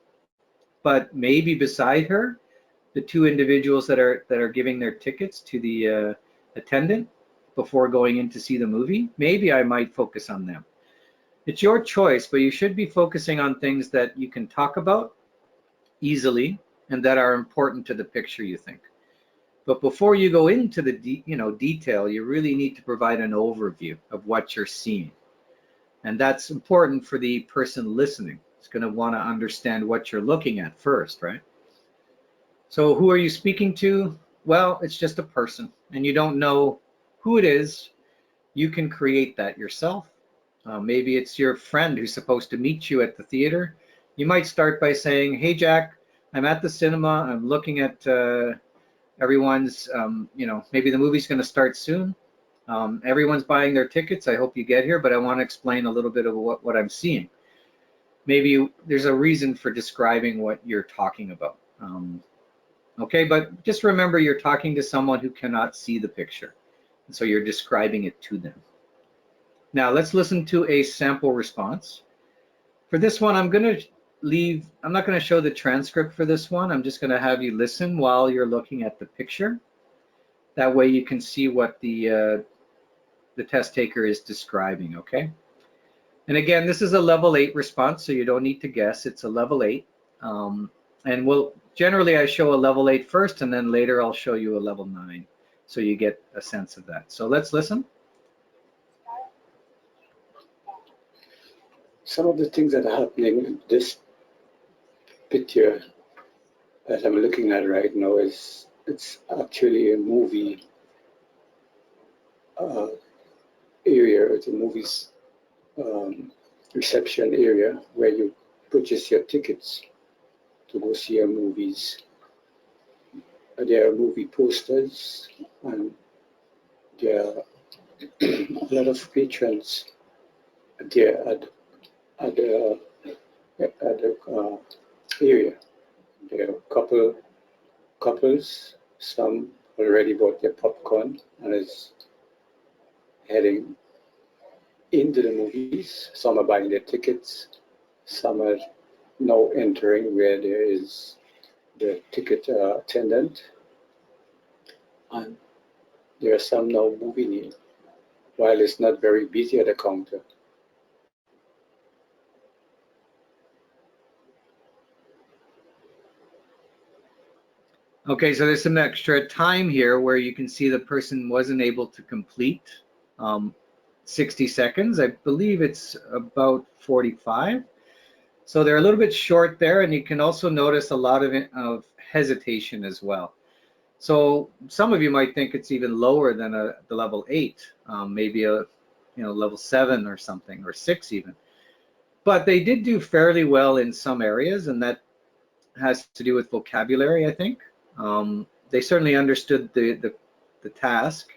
But maybe beside her, the 2 individuals that are giving their tickets to the attendant before going in to see the movie, maybe I might focus on them. It's your choice, but you should be focusing on things that you can talk about easily and that are important to the picture, you think. But before you go into the detail, you really need to provide an overview of what you're seeing. And that's important for the person listening. It's going to want to understand what you're looking at first, right? So who are you speaking to? Well, it's just a person, and you don't know who it is. You can create that yourself. Maybe it's your friend who's supposed to meet you at the theater. You might start by saying, "Hey, Jack, I'm at the cinema. I'm looking at everyone's, maybe the movie's going to start soon. Everyone's buying their tickets. I hope you get here, but I want to explain a little bit of what I'm seeing." Maybe there's a reason for describing what you're talking about. Okay, but just remember you're talking to someone who cannot see the picture. And so you're describing it to them. Now let's listen to a sample response. For this one, I'm not going to show the transcript for this one. I'm just going to have you listen while you're looking at the picture. That way you can see what the test taker is describing, okay? And again, this is a level 8 response, so you don't need to guess. It's a level 8. And generally I show a level 8 first, and then later I'll show you a level 9, so you get a sense of that. So let's listen. Some of the things that are happening in this picture that I'm looking at right now it's actually a movie area. It's a movie's reception area where you purchase your tickets to go see your movies. There are movie posters, and there are a lot of patrons there at the area. There are couples, some already bought their popcorn and is heading into the movies. Some are buying their tickets. Some are now entering where there is the ticket attendant. And there are some now moving in while it's not very busy at the counter. Okay, so there's some extra time here where you can see the person wasn't able to complete 60 seconds. I believe it's about 45. So they're a little bit short there, and you can also notice a lot of hesitation as well. So some of you might think it's even lower than the level 8, maybe a level 7 or something, or 6 even. But they did do fairly well in some areas, and that has to do with vocabulary, I think. They certainly understood the task,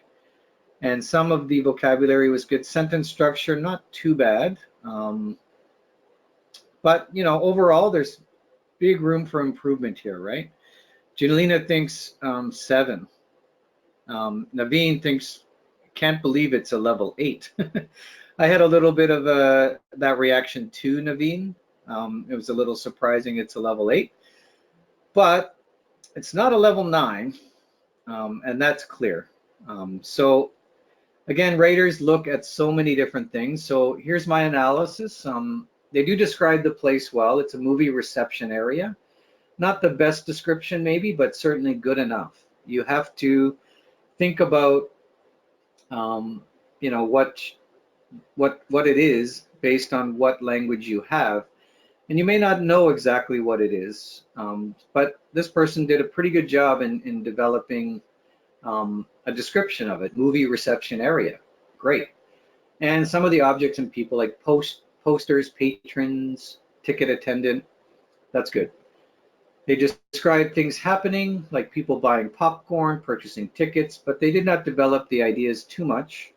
and some of the vocabulary was good. Sentence structure, not too bad. But overall, there's big room for improvement here, right? Janelina thinks 7. Naveen thinks, can't believe it's a level 8. I had a little bit of that reaction to Naveen. It was a little surprising it's a level 8, but it's not a level 9, and that's clear. So again, raters look at so many different things. So here's my analysis. They do describe the place well. It's a movie reception area. Not the best description maybe, but certainly good enough. You have to think about what it is based on what language you have. And you may not know exactly what it is, but this person did a pretty good job in developing a description of it. Movie reception area, great. And some of the objects and people like posters, patrons, ticket attendant, that's good. They just described things happening, like people buying popcorn, purchasing tickets, but they did not develop the ideas too much,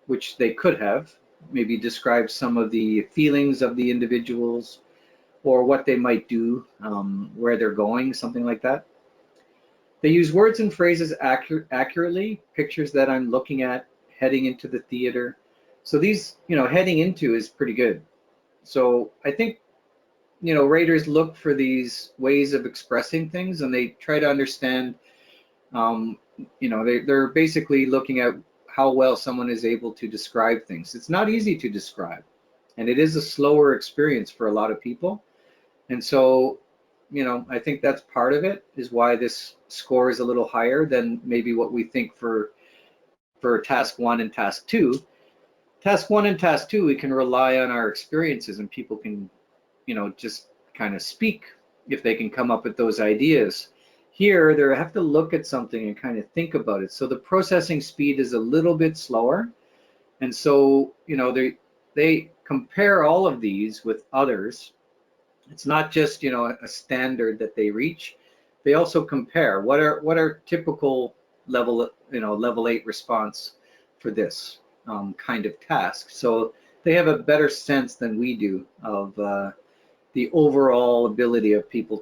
which they could have. Maybe describe some of the feelings of the individuals or what they might do, where they're going, something like that. They use words and phrases accurately, pictures that I'm looking at, heading into the theater. So these, heading into is pretty good. So I think, raters look for these ways of expressing things, and they try to understand, they're basically looking at how well someone is able to describe things. It's not easy to describe, and it is a slower experience for a lot of people. And so, I think that's part of it, is why this score is a little higher than maybe what we think for task 1 and task 2. Task 1 and task 2, we can rely on our experiences, and people can, just kind of speak if they can come up with those ideas. Here, they have to look at something and kind of think about it. So the processing speed is a little bit slower. And so, they compare all of these with others. It's not just, a standard that they reach. They also compare what are typical level 8 response for this kind of task. So they have a better sense than we do of the overall ability of people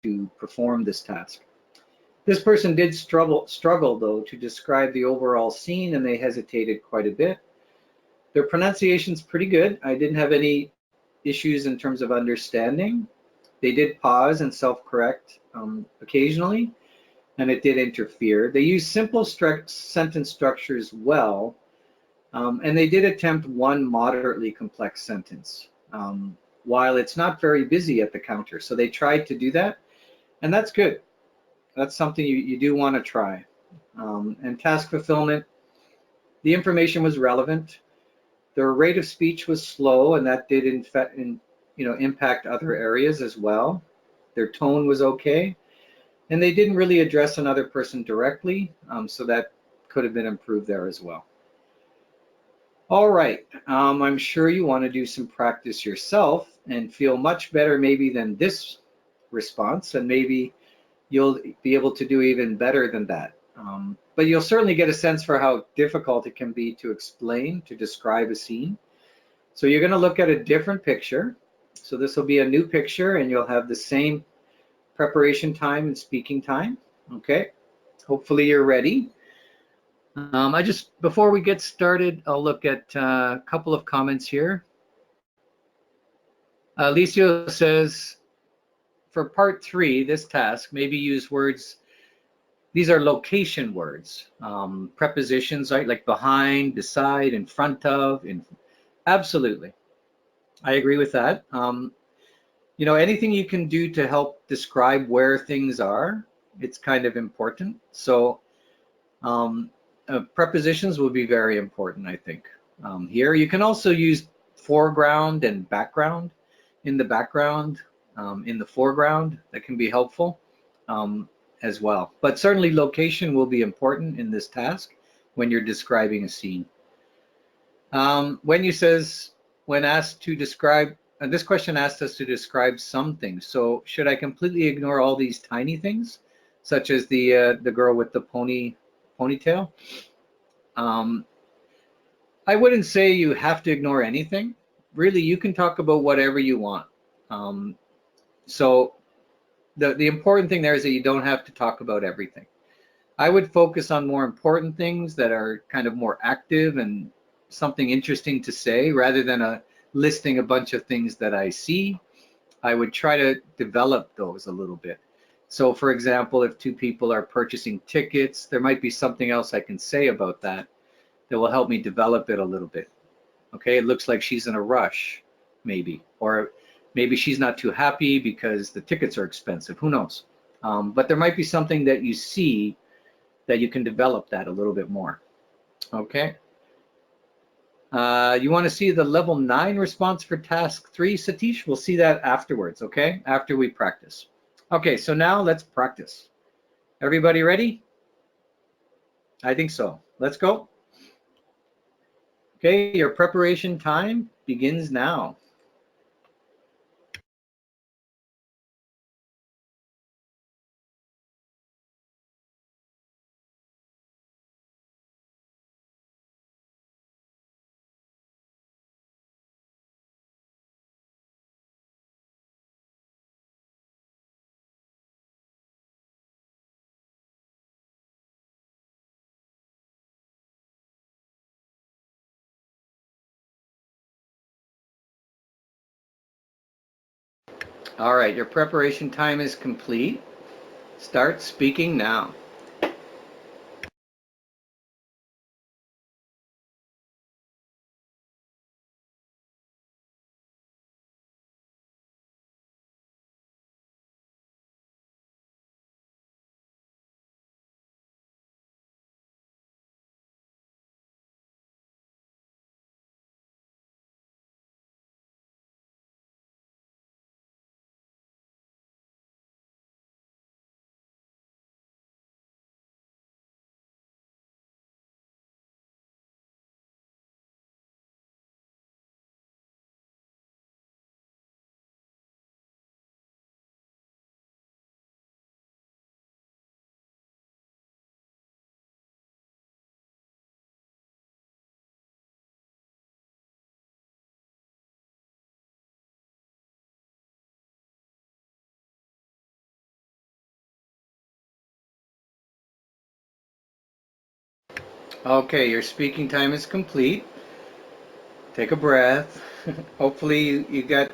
to perform this task. This person did struggle though to describe the overall scene, and they hesitated quite a bit. Their pronunciation's pretty good. I didn't have any issues in terms of understanding. They did pause and self-correct occasionally, and it did interfere. They used simple sentence structures well, and they did attempt one moderately complex sentence, while it's not very busy at the counter. So they tried to do that, and that's good. That's something you do want to try. And task fulfillment, the information was relevant. Their rate of speech was slow, and that did impact other areas as well. Their tone was okay, and they didn't really address another person directly, so that could have been improved there as well. All right, I'm sure you want to do some practice yourself and feel much better maybe than this response, and maybe you'll be able to do even better than that. But you'll certainly get a sense for how difficult it can be to explain, to describe a scene. So you're going to look at a different picture. So this will be a new picture, and you'll have the same preparation time and speaking time. Okay, hopefully you're ready. Before we get started, I'll look at a couple of comments here. Alicio says, for part 3, this task, maybe use words, these are location words, prepositions, right? Like behind, beside, in front of, absolutely. I agree with that. You know, anything you can do to help describe where things are, it's kind of important. So prepositions will be very important, I think. Here, you can also use foreground and background. In the background, in the foreground, that can be helpful as well. But certainly location will be important in this task when you're describing a scene. When asked to describe, this question asked us to describe some things. So should I completely ignore all these tiny things, such as the girl with the ponytail? I wouldn't say you have to ignore anything. Really, you can talk about whatever you want. So the important thing there is that you don't have to talk about everything. I would focus on more important things that are kind of more active and something interesting to say, rather than listing a bunch of things that I see. I would try to develop those a little bit. So for example, if 2 people are purchasing tickets, there might be something else I can say about that will help me develop it a little bit. Okay, it looks like she's in a rush, maybe, or maybe she's not too happy because the tickets are expensive, who knows? But there might be something that you see that you can develop that a little bit more. Okay. You want to see the level 9 response for task 3, Satish? We'll see that afterwards, okay? After we practice. Okay, so now let's practice. Everybody ready? I think so. Let's go. Okay, your preparation time begins now. All right, your preparation time is complete. Start speaking now. Okay, your speaking time is complete. Take a breath. Hopefully you got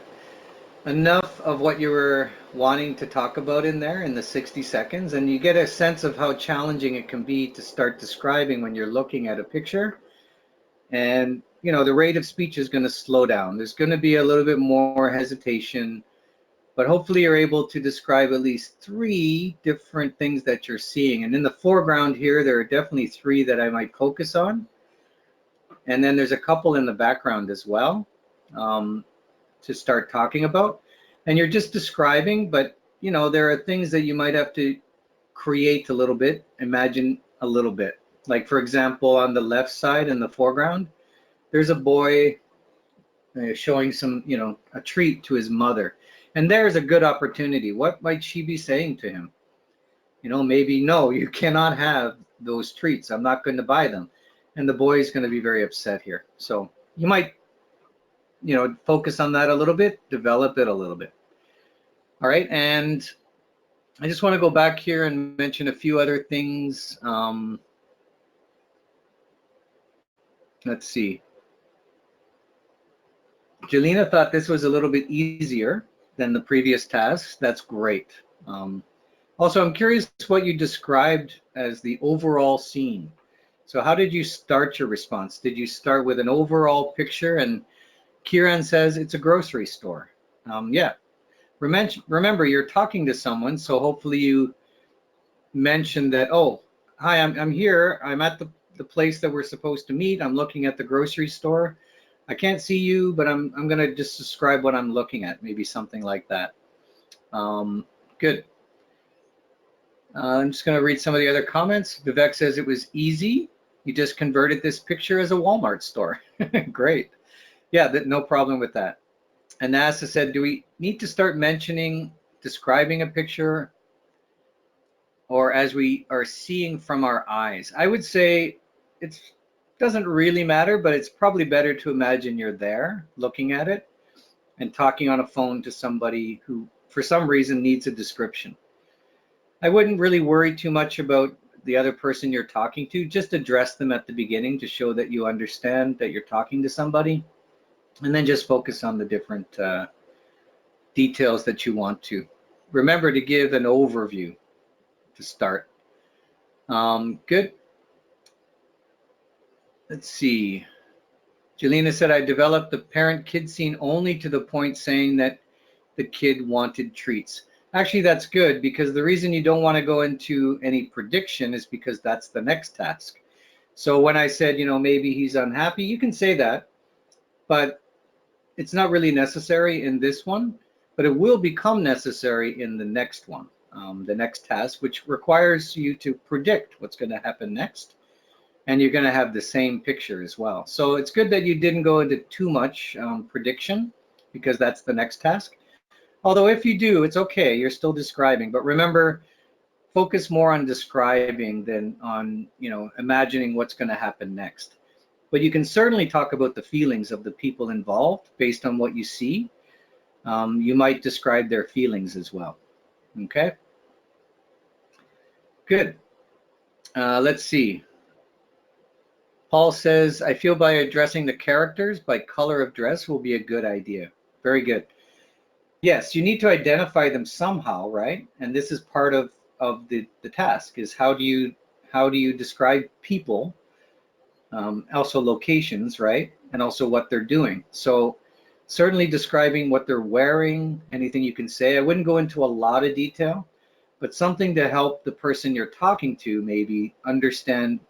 enough of what you were wanting to talk about in there in the 60 seconds, and you get a sense of how challenging it can be to start describing when you're looking at a picture. And you know, the rate of speech is going to slow down. There's going to be a little bit more hesitation, but hopefully you're able to describe at least 3 different things that you're seeing. And in the foreground here, there are definitely 3 that I might focus on. And then there's a couple in the background as well to start talking about. And you're just describing, but you know, there are things that you might have to create a little bit, imagine a little bit. Like for example, on the left side in the foreground, there's a boy showing some, you know, a treat to his mother. And there's a good opportunity. What might she be saying to him? You know, maybe, no, you cannot have those treats. I'm not going to buy them. And the boy is going to be very upset here. So you might, you know, focus on that a little bit, develop it a little bit. All right. And I just want to go back here and mention a few other things. Let's see. Jelena thought this was a little bit easier than the previous tasks. That's great. Also, I'm curious what you described as the overall scene. So how did you start your response? Did you start with an overall picture? And Kieran says it's a grocery store. Yeah. Remember, you're talking to someone, so hopefully you mentioned that, oh, hi, I'm here. I'm at the place that we're supposed to meet. I'm looking at the grocery store. I can't see you, but I'm going to just describe what I'm looking at, maybe something like that. Good. I'm just going to read some of the other comments. Vivek says it was easy. You just converted this picture as a Walmart store. Great. Yeah, no problem with that. And NASA said, do we need to start describing a picture, or as we are seeing from our eyes? I would say it doesn't really matter, but it's probably better to imagine you're there looking at it and talking on a phone to somebody who, for some reason, needs a description. I wouldn't really worry too much about the other person you're talking to. Just address them at the beginning to show that you understand that you're talking to somebody, and then just focus on the different details that you want to. Remember to give an overview to start. Good. Let's see. Jelena said, I developed the parent-kid scene only to the point saying that the kid wanted treats. Actually, that's good, because the reason you don't want to go into any prediction is because that's the next task. So when I said, maybe he's unhappy, you can say that, but it's not really necessary in this one, but it will become necessary in the next one, the next task, which requires you to predict what's going to happen next. And you're going to have the same picture as well. So it's good that you didn't go into too much prediction, because that's the next task. Although if you do, it's okay, you're still describing. But remember, focus more on describing than on, imagining what's going to happen next. But you can certainly talk about the feelings of the people involved based on what you see. You might describe their feelings as well. Okay? Good. Let's see. Paul says, I feel by addressing the characters by color of dress will be a good idea. Very good. Yes, you need to identify them somehow, right? And this is part of the task, is how do you describe people, also locations, right? And also what they're doing. So certainly describing what they're wearing, anything you can say. I wouldn't go into a lot of detail, but something to help the person you're talking to maybe understand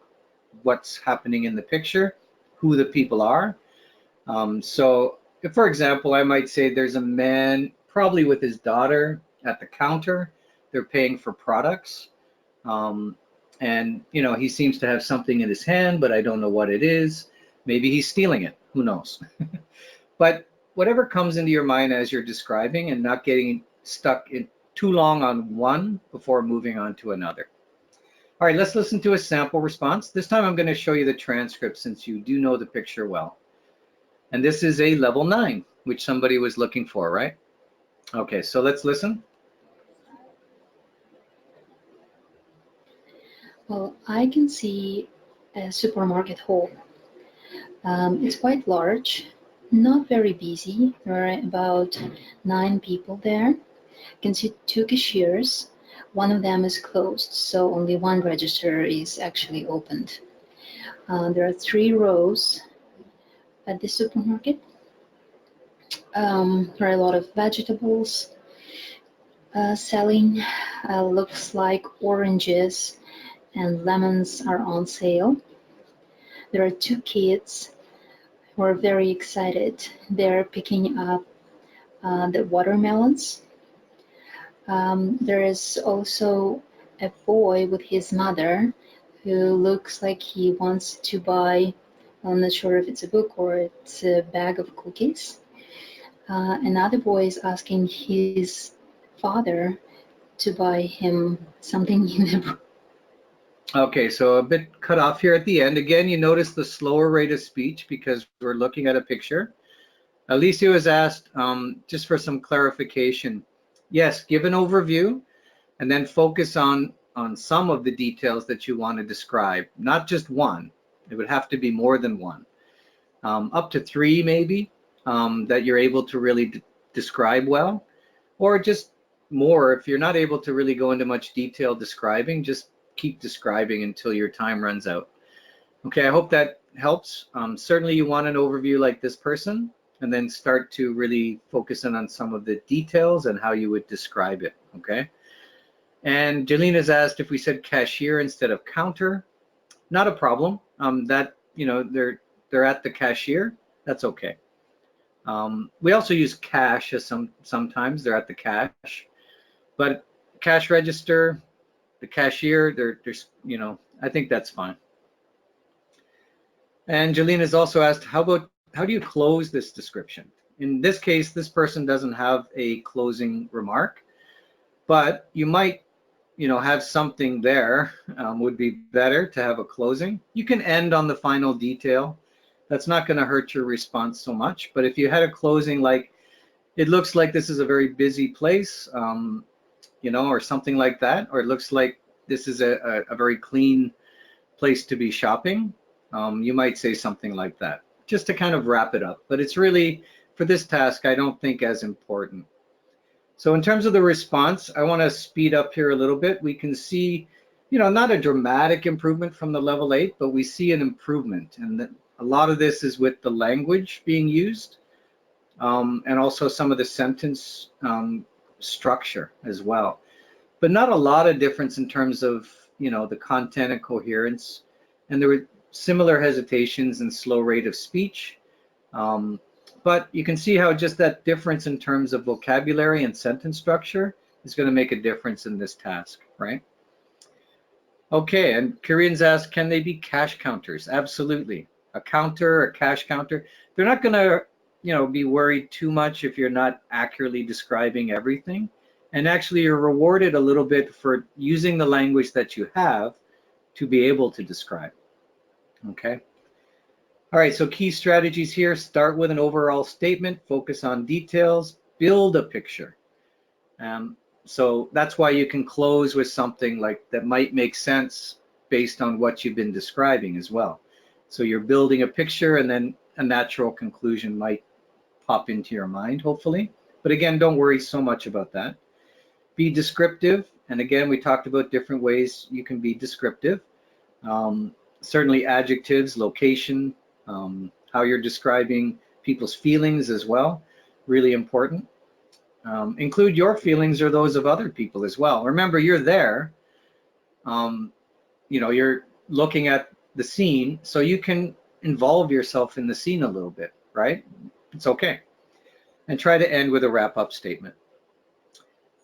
what's happening in the picture, who the people are. So if, for example, I might say there's a man probably with his daughter at the counter. They're paying for products. And, he seems to have something in his hand, but I don't know what it is. Maybe he's stealing it. Who knows? But whatever comes into your mind as you're describing, and not getting stuck in too long on one before moving on to another. All right, let's listen to a sample response. This time I'm going to show you the transcript since you do know the picture well. And this is a level 9, which somebody was looking for, right? Okay, so let's listen. Well, I can see a supermarket hall. It's quite large, not very busy. There are about 9 people there. I can see 2 cashiers. One of them is closed, so only one register is actually opened. There are 3 rows at the supermarket. There are a lot of vegetables selling. Looks like oranges and lemons are on sale. There are 2 kids who are very excited. They're picking up the watermelons. There is also a boy with his mother who looks like he wants to buy, I'm not sure if it's a book or it's a bag of cookies. Another boy is asking his father to buy him something he never. Okay, so a bit cut off here at the end. Again, you notice the slower rate of speech because we're looking at a picture. Alicia was asked, just for some clarification, yes, give an overview, and then focus on some of the details that you want to describe, not just one. It would have to be more than one, up to 3 maybe, that you're able to really describe well, or just more. If you're not able to really go into much detail describing, just keep describing until your time runs out. Okay, I hope that helps. Certainly you want an overview like this person, and then start to really focus in on some of the details and how you would describe it, okay? And Jalena's asked if we said cashier instead of counter. Not a problem. That, you know, they're at the cashier. That's okay. We also use cash as sometimes they're at the cash, but cash register, the cashier, there's, you know, I think that's fine. And Jalena's also asked, how do you close this description? In this case, this person doesn't have a closing remark, but you might, you know, have something there. Would be better to have a closing. You can end on the final detail. That's not going to hurt your response so much. But if you had a closing like, it looks like this is a very busy place, you know, or something like that, or it looks like this is a very clean place to be shopping, you might say something like that, just to kind of wrap it up. But it's really, for this task, I don't think as important. So in terms of the response, I want to speed up here a little bit. We can see, you know, not a dramatic improvement from the level 8, but we see an improvement. And a lot of this is with the language being used, and also some of the sentence structure as well. But not a lot of difference in terms of, you know, the content and coherence. And there were similar hesitations and slow rate of speech. But you can see how just that difference in terms of vocabulary and sentence structure is going to make a difference in this task, right? Okay, and Koreans ask, can they be cash counters? Absolutely. A counter, a cash counter. They're not going to, you know, be worried too much if you're not accurately describing everything. And actually, you're rewarded a little bit for using the language that you have to be able to describe. Okay. All right, so key strategies here. Start with an overall statement, focus on details, build a picture. So that's why you can close with something like that might make sense based on what you've been describing as well. So you're building a picture, and then a natural conclusion might pop into your mind, hopefully. But again, don't worry so much about that. Be descriptive. And again, we talked about different ways you can be descriptive. Certainly adjectives, location, how you're describing people's feelings as well, really important. Include your feelings or those of other people as well. Remember, you're there, you know, you're looking at the scene, so you can involve yourself in the scene a little bit, right? It's okay. And try to end with a wrap-up statement.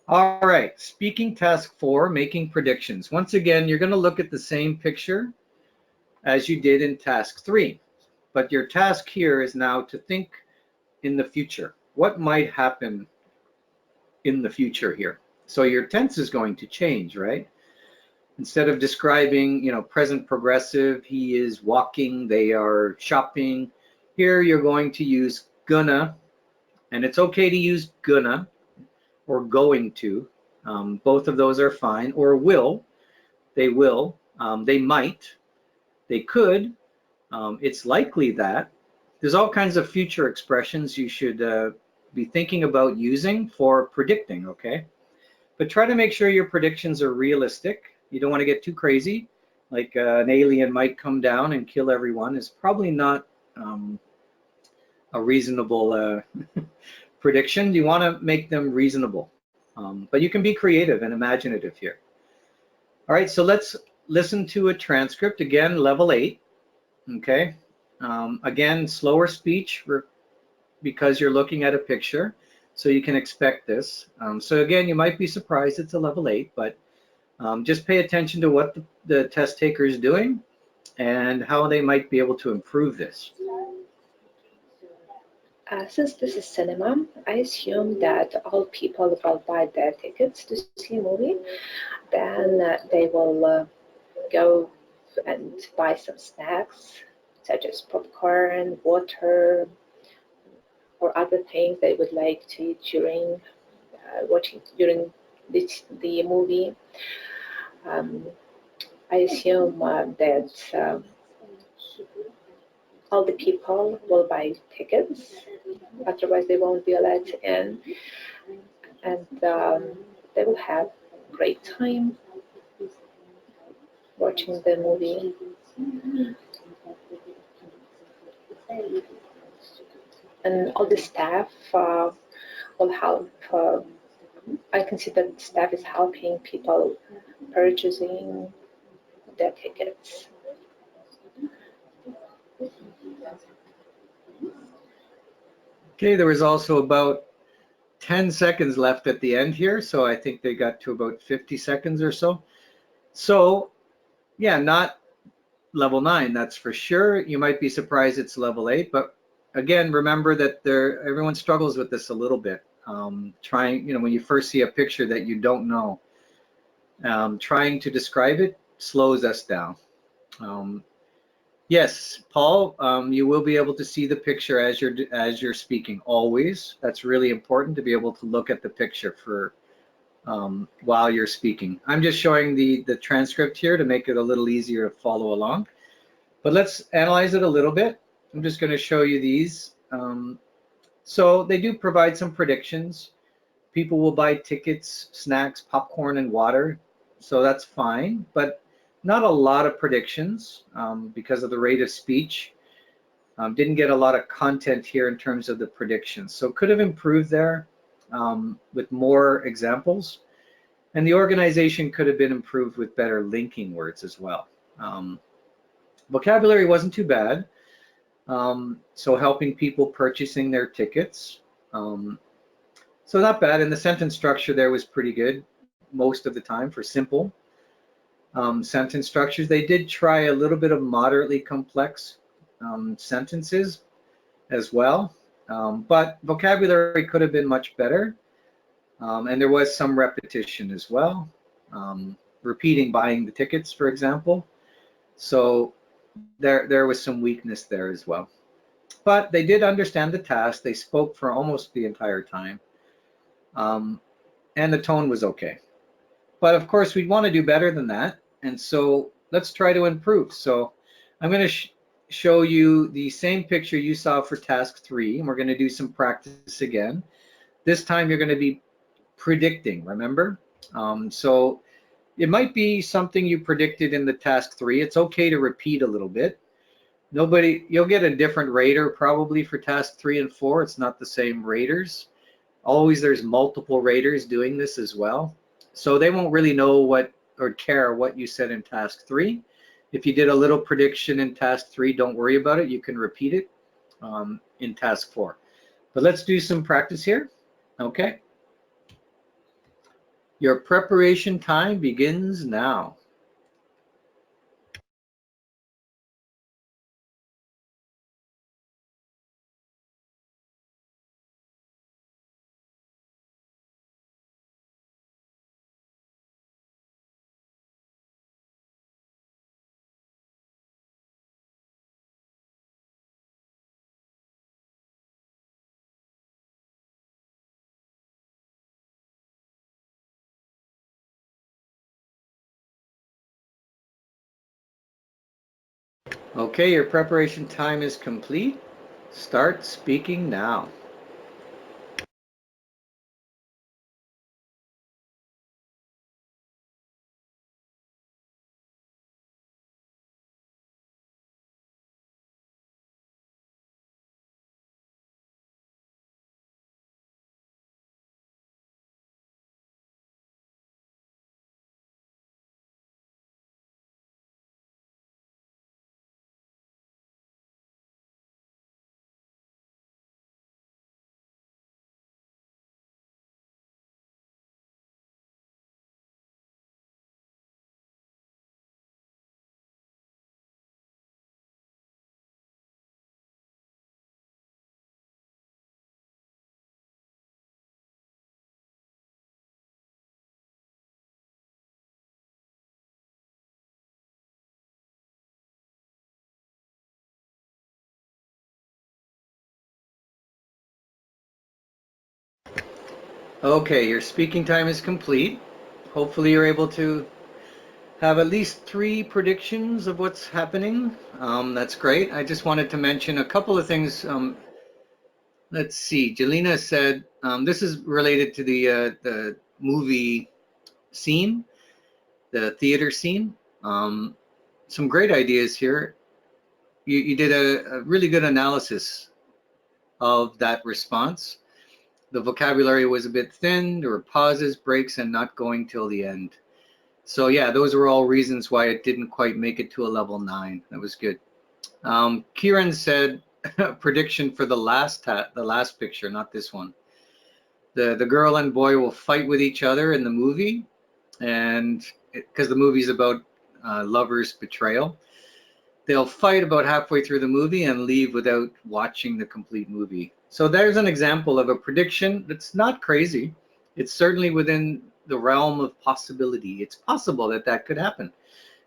All right, speaking task 4, making predictions. Once again, you're going to look at the same picture as you did in task 3. But your task here is now to think in the future. What might happen in the future here? So your tense is going to change, right? Instead of describing, you know, present progressive, he is walking, they are shopping. Here you're going to use gonna, and it's okay to use gonna or going to. Both of those are fine. Or will, they will, they might, they could, it's likely that. There's all kinds of future expressions you should be thinking about using for predicting, okay? But try to make sure your predictions are realistic. You don't want to get too crazy, like an alien might come down and kill everyone is probably not a reasonable prediction. You want to make them reasonable, but you can be creative and imaginative here. All right, so let's listen to a transcript. Again, level 8, okay? Again, slower speech because you're looking at a picture, so you can expect this. So again, you might be surprised it's a level 8, but just pay attention to what the test taker is doing and how they might be able to improve this. Since this is cinema, I assume that all people will buy their tickets to see a movie. Then they will go and buy some snacks, such as popcorn, water, or other things they would like to eat during the movie. I assume that all the people will buy tickets, otherwise they won't be allowed in, and they will have great time watching the movie. And all the staff will help. I consider the staff is helping people purchasing their tickets. Okay, there was also about 10 seconds left at the end here, so I think they got to about 50 seconds or so. So, yeah, not level 9, that's for sure. You might be surprised it's level 8, but again, remember that everyone struggles with this a little bit. Trying, when you first see a picture that you don't know, trying to describe it slows us down. Yes, Paul, you will be able to see the picture as you're speaking always. That's really important to be able to look at the picture for while you're speaking. I'm just showing the transcript here to make it a little easier to follow along. But let's analyze it a little bit. I'm just going to show you these. So they do provide some predictions. People will buy tickets, snacks, popcorn, and water. So that's fine, but not a lot of predictions because of the rate of speech. Didn't get a lot of content here in terms of the predictions. So could have improved there with more examples. And the organization could have been improved with better linking words as well. Vocabulary wasn't too bad. So helping people purchasing their tickets. So not bad. And the sentence structure there was pretty good most of the time for simple sentence structures. They did try a little bit of moderately complex sentences as well. But vocabulary could have been much better. And there was some repetition as well. Repeating buying the tickets, for example. So there was some weakness there as well. But they did understand the task. They spoke for almost the entire time. And the tone was okay. But of course, we'd want to do better than that. And so let's try to improve. So I'm going to show you the same picture you saw for task 3. And we're going to do some practice again. This time you're going to be predicting, remember? So it might be something you predicted in the task 3. It's okay to repeat a little bit. You'll get a different rater probably for task 3 and 4. It's not the same raters. Always there's multiple raters doing this as well. So they won't really know what or care what you said in task 3. If you did a little prediction in task 3, don't worry about it. You can repeat it in task 4. But let's do some practice here. Okay. Your preparation time begins now. Okay, your preparation time is complete. Start speaking now. Okay, your speaking time is complete. Hopefully you're able to have at least 3 predictions of what's happening. That's great. I just wanted to mention a couple of things. Let's see. Jelena said this is related to the movie scene, the theater scene. Some great ideas here. You did a really good analysis of that response. The vocabulary was a bit thin. There were pauses, breaks, and not going till the end. So yeah, those were all reasons why it didn't quite make it to a level 9. That was good. Kieran said prediction for the last picture, not this one. The girl and boy will fight with each other in the movie, and because the movie's about lovers' betrayal, they'll fight about halfway through the movie and leave without watching the complete movie. So there's an example of a prediction that's not crazy. It's certainly within the realm of possibility. It's possible that that could happen.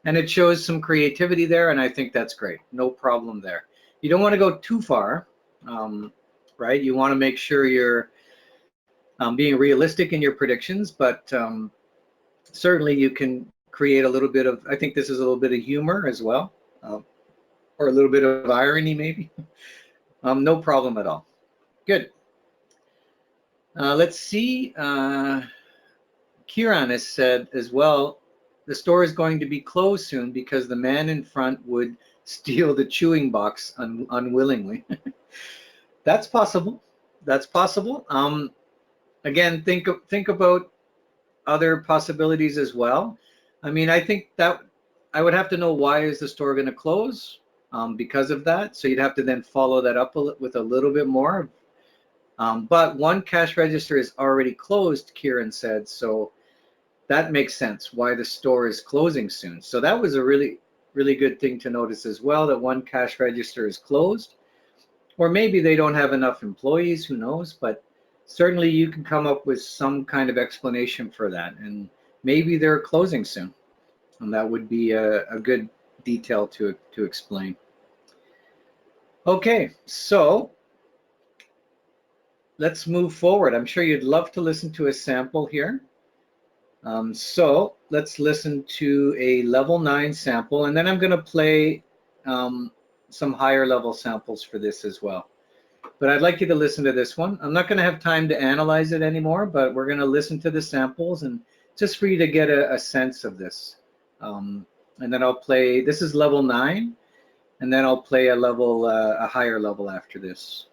And it shows some creativity there, and I think that's great. No problem there. You don't want to go too far, right? You want to make sure you're being realistic in your predictions, but certainly you can create a little bit of, I think this is a little bit of humor as well, or a little bit of irony maybe. No problem at all. Good. Let's see. Kieran has said as well, the store is going to be closed soon because the man in front would steal the chewing box unwillingly. That's possible. That's possible. Again, think about other possibilities as well. I mean, I think that I would have to know, why is the store going to close because of that. So you'd have to then follow that up with a little bit more. But one cash register is already closed, Kieran said. So that makes sense why the store is closing soon. So that was a really, really good thing to notice as well, that one cash register is closed. Or maybe they don't have enough employees, who knows? But certainly you can come up with some kind of explanation for that. And maybe they're closing soon. And that would be a good detail to explain. Okay, so let's move forward. I'm sure you'd love to listen to a sample here. So let's listen to a level 9 sample, and then I'm going to play some higher level samples for this as well. But I'd like you to listen to this one. I'm not going to have time to analyze it anymore, but we're going to listen to the samples and just for you to get a sense of this. And then I'll play, this is level 9, and then I'll play a higher level after this.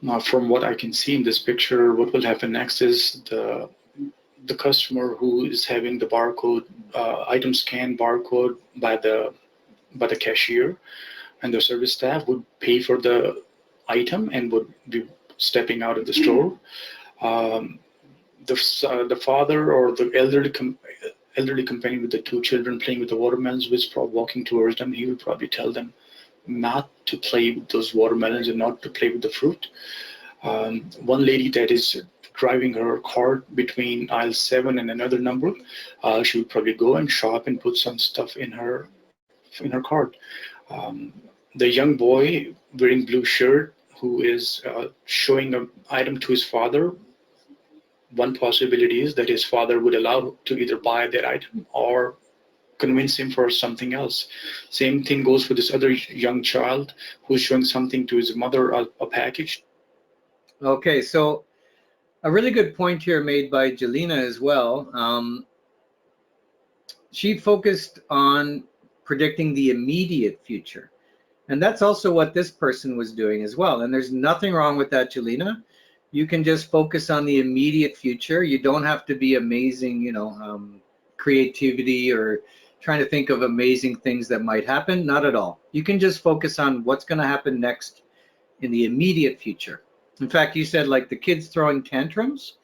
Now, from what I can see in this picture, what will happen next is the customer who is having the barcode, item scan barcode by the cashier, and the service staff would pay for the item and would be stepping out of the store. The father or the elderly companion with the 2 children playing with the watermelons was probably walking towards them. He would probably tell them not to play with those watermelons and not to play with the fruit. One lady that is driving her cart between aisle 7 and another number, she would probably go and shop and put some stuff in her cart. The young boy wearing blue shirt who is showing an item to his father, one possibility is that his father would allow to either buy that item or convince him for something else. Same thing goes for this other young child who's showing something to his mother, a package. Okay, so a really good point here made by Jelena as well. She focused on predicting the immediate future. And that's also what this person was doing as well. And there's nothing wrong with that, Jelena. You can just focus on the immediate future. You don't have to be amazing, creativity or trying to think of amazing things that might happen. Not at all. You can just focus on what's going to happen next in the immediate future. In fact, you said like the kids throwing tantrums.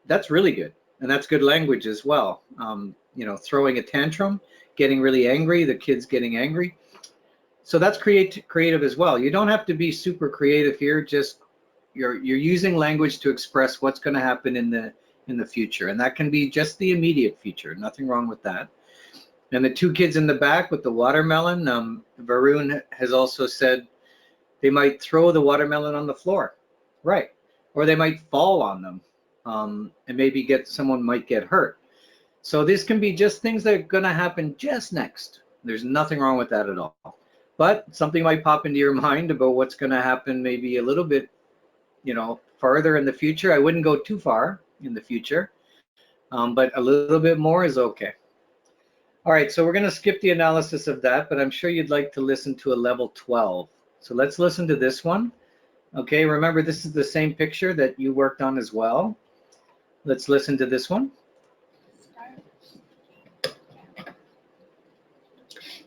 That's really good. And that's good language as well. Throwing a tantrum, getting really angry, the kids getting angry. So that's creative as well. You don't have to be super creative here. Just you're using language to express what's going to happen in the future, and that can be just the immediate future. Nothing wrong with that. And the 2 kids in the back with the watermelon, Varun has also said they might throw the watermelon on the floor right? Or they might fall on them, and maybe someone might get hurt. So this can be just things that are going to happen just next. There's nothing wrong with that at all. But something might pop into your mind about what's going to happen maybe a little bit, farther in the future. I wouldn't go too far in the future, but a little bit more is okay. All right, so we're going to skip the analysis of that, but I'm sure you'd like to listen to a level 12. So let's listen to this one. Okay, remember this is the same picture that you worked on as well. Let's listen to this one.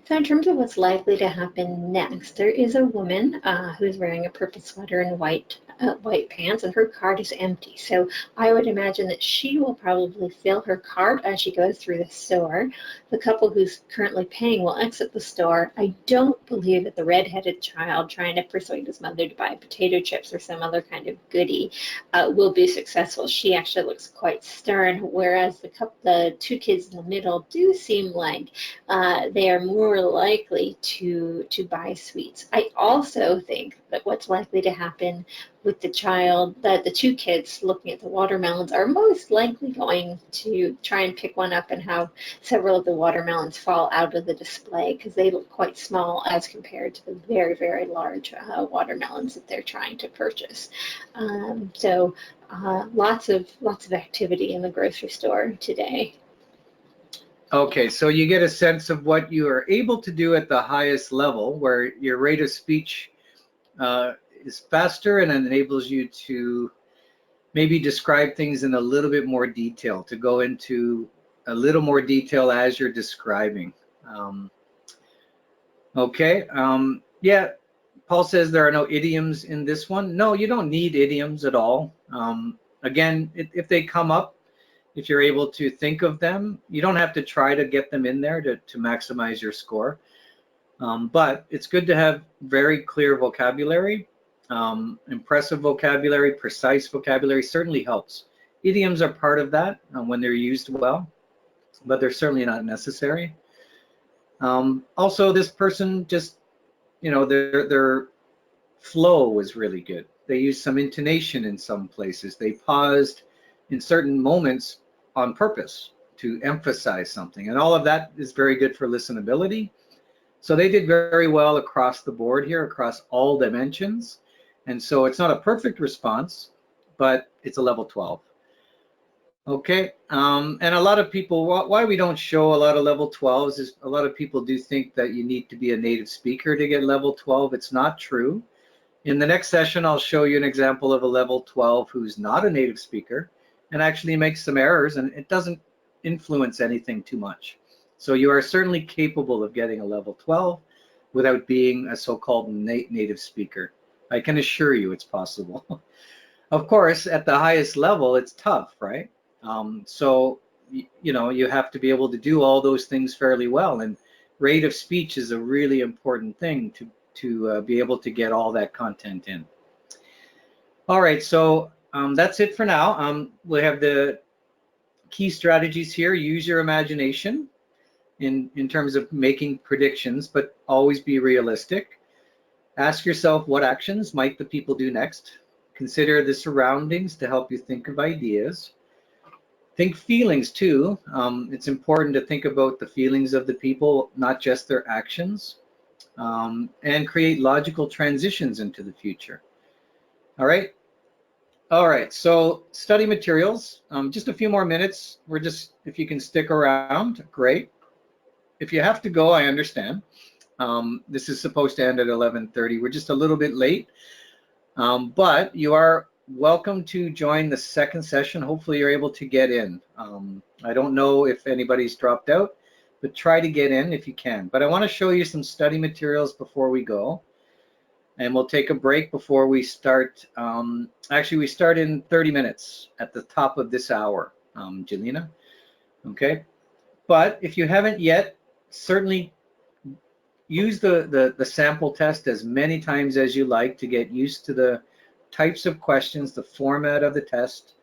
So in terms of what's likely to happen next, there is a woman who's wearing a purple sweater and white pants, and her cart is empty. So I would imagine that she will probably fill her cart as she goes through the store. The couple who's currently paying will exit the store. I don't believe that the redheaded child trying to persuade his mother to buy potato chips or some other kind of goodie will be successful. She actually looks quite stern, whereas the two kids in the middle do seem like they are more likely to buy sweets. I also think that what's likely to happen with the child, that the two kids looking at the watermelons are most likely going to try and pick one up and have several of the watermelons fall out of the display because they look quite small as compared to the very, very large watermelons that they're trying to purchase. So lots of activity in the grocery store today. Okay, so you get a sense of what you are able to do at the highest level, where your rate of speech is faster and enables you to maybe describe things in a little bit more detail, to go into a little more detail as you're describing. Yeah, Paul says there are no idioms in this one. No, you don't need idioms at all. Again, if they come up, if you're able to think of them, you don't have to try to get them in there to maximize your score. But it's good to have very clear vocabulary. Impressive vocabulary, precise vocabulary certainly helps. Idioms are part of that when they're used well, but they're certainly not necessary. Also, this person just, their flow was really good. They used some intonation in some places. They paused in certain moments on purpose to emphasize something, and all of that is very good for listenability. So they did very well across the board here, across all dimensions. And so it's not a perfect response, but it's a level 12. Okay, and a lot of people, why we don't show a lot of level 12s is a lot of people do think that you need to be a native speaker to get level 12. It's not true. In the next session, I'll show you an example of a level 12 who's not a native speaker and actually makes some errors, and it doesn't influence anything too much. So you are certainly capable of getting a level 12 without being a so-called native speaker. I can assure you it's possible. Of course, at the highest level, it's tough, right? So, you have to be able to do all those things fairly well, and rate of speech is a really important thing to be able to get all that content in. All right, so that's it for now. We have the key strategies here. Use your imagination in terms of making predictions, but always be realistic. Ask yourself, what actions might the people do next? Consider the surroundings to help you think of ideas. Think feelings too. It's important to think about the feelings of the people, not just their actions, and create logical transitions into the future. All right. All right, so study materials, just a few more minutes. If you can stick around, great. If you have to go, I understand. This is supposed to end at 11:30. We're just a little bit late, but you are welcome to join the second session. Hopefully you're able to get in. I don't know if anybody's dropped out, but try to get in if you can. But I want to show you some study materials before we go. And we'll take a break before we start. Actually, we start in 30 minutes at the top of this hour, Jelena. Okay. But if you haven't yet, certainly use the sample test as many times as you like to get used to the types of questions, the format of the test,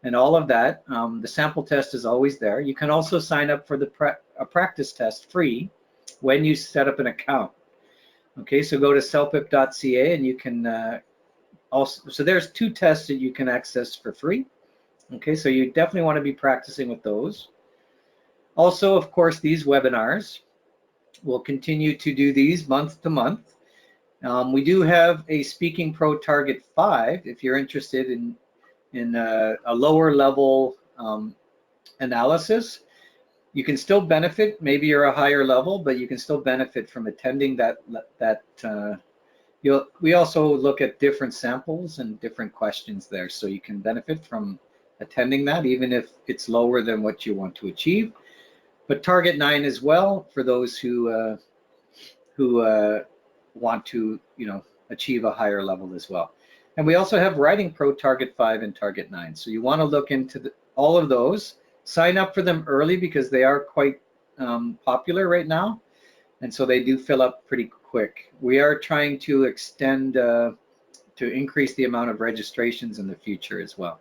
and all of that. The sample test is always there. You can also sign up for a practice test free when you set up an account. Okay, so go to celpip.ca and you can also, so there's 2 tests that you can access for free. Okay, so you definitely want to be practicing with those. Also, of course, these webinars, we'll continue to do these month to month. We do have a Speaking Pro Target 5 if you're interested in a lower level analysis. You can still benefit. Maybe you're a higher level, but you can still benefit from attending that. We also look at different samples and different questions there, so you can benefit from attending that, even if it's lower than what you want to achieve. But Target 9 as well for those who want to, achieve a higher level as well. And we also have Writing Pro Target 5 and Target 9. So you want to look into all of those. Sign up for them early because they are quite popular right now. And so they do fill up pretty quick. We are trying to extend, to increase the amount of registrations in the future as well.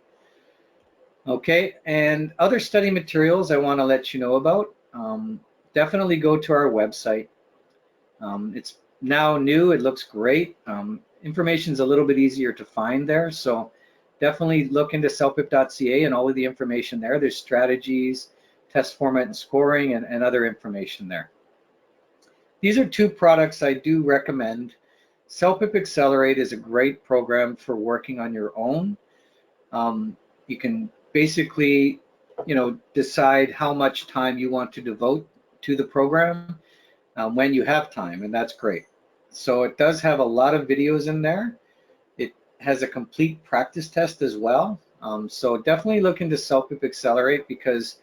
Okay, and other study materials I want to let you know about. Definitely go to our website. It's now new, it looks great. Information's a little bit easier to find there, so definitely look into CELPIP.ca and all of the information there. There's strategies, test format and scoring, and other information there. These are 2 products I do recommend. CELPIP Accelerate is a great program for working on your own. You can basically, decide how much time you want to devote to the program when you have time, and that's great. So it does have a lot of videos in there. It has a complete practice test as well. So definitely look into CELPIP Accelerate because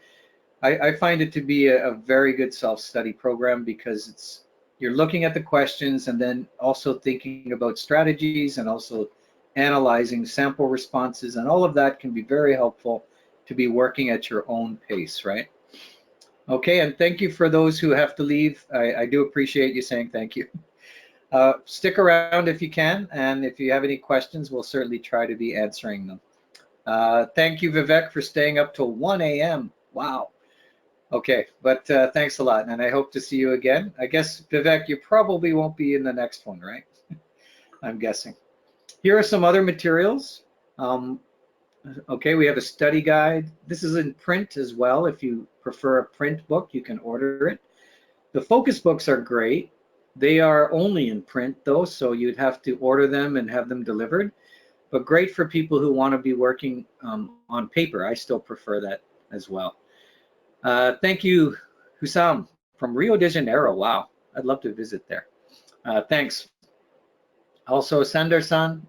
I find it to be a very good self-study program because you're looking at the questions and then also thinking about strategies and also analyzing sample responses, and all of that can be very helpful to be working at your own pace, right? Okay, and thank you for those who have to leave. I do appreciate you saying thank you. Stick around if you can, and if you have any questions, we'll certainly try to be answering them. Thank you, Vivek, for staying up till 1 a.m. Wow. Okay, but thanks a lot, and I hope to see you again. I guess, Vivek, you probably won't be in the next one, right? I'm guessing. Here are some other materials. Okay, we have a study guide. This is in print as well. If you prefer a print book, you can order it. The focus books are great. They are only in print though, so you'd have to order them and have them delivered. But great for people who want to be working on paper. I still prefer that as well. Thank you, Hussam, from Rio de Janeiro. Wow, I'd love to visit there. Thanks. Also, Sandar-san,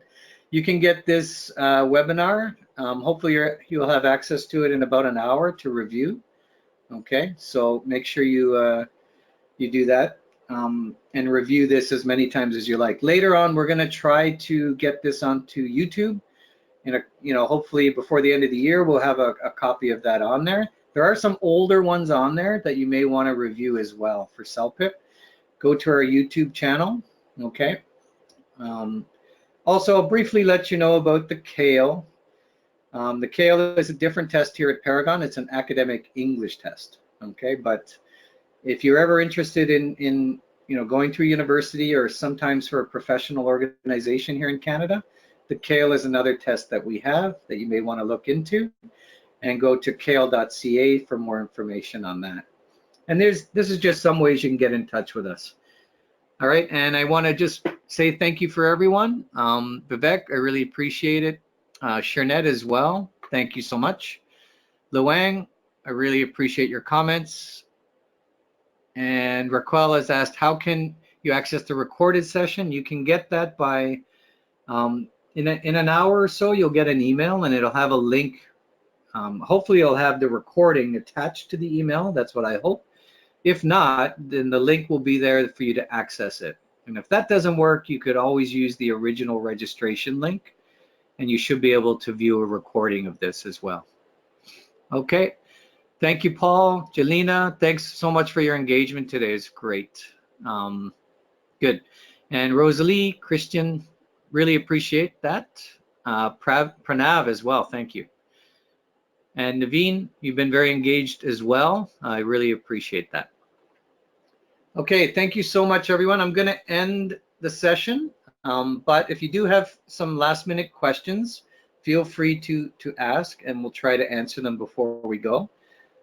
you can get this webinar. Hopefully you'll have access to it in about an hour to review. Okay, so make sure you do that and review this as many times as you like. Later on, we're going to try to get this onto YouTube. Hopefully before the end of the year, we'll have a copy of that on there. There are some older ones on there that you may want to review as well for CELPIP. Go to our YouTube channel. Okay. Also, I'll briefly let you know about the CALE. The CALE is a different test here at Paragon. It's an academic English test, okay? But if you're ever interested in going through university or sometimes for a professional organization here in Canada, the CALE is another test that we have that you may want to look into, and go to cale.ca for more information on that. And this is just some ways you can get in touch with us. All right, and I want to just say thank you for everyone. Vivek, I really appreciate it. Shernette as well, thank you so much. Luang, I really appreciate your comments. And Raquel has asked, how can you access the recorded session? You can get that by, in an hour or so, you'll get an email and it'll have a link. Hopefully it'll have the recording attached to the email, that's what I hope. If not, then the link will be there for you to access it. And if that doesn't work, you could always use the original registration link, and you should be able to view a recording of this as well. Okay, thank you, Paul. Jelena, thanks so much for your engagement today. It's great. Good. And Rosalie, Christian, really appreciate that. Pranav as well, thank you. And Naveen, you've been very engaged as well. I really appreciate that. Okay, thank you so much, everyone. I'm going to end the session. But if you do have some last minute questions, feel free to ask, and we'll try to answer them before we go.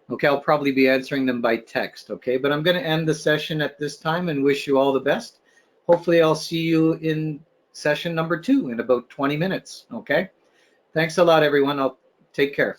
Okay, I'll probably be answering them by text, okay? But I'm going to end the session at this time and wish you all the best. Hopefully I'll see you in session number 2 in about 20 minutes, okay? Thanks a lot, everyone. I'll take care.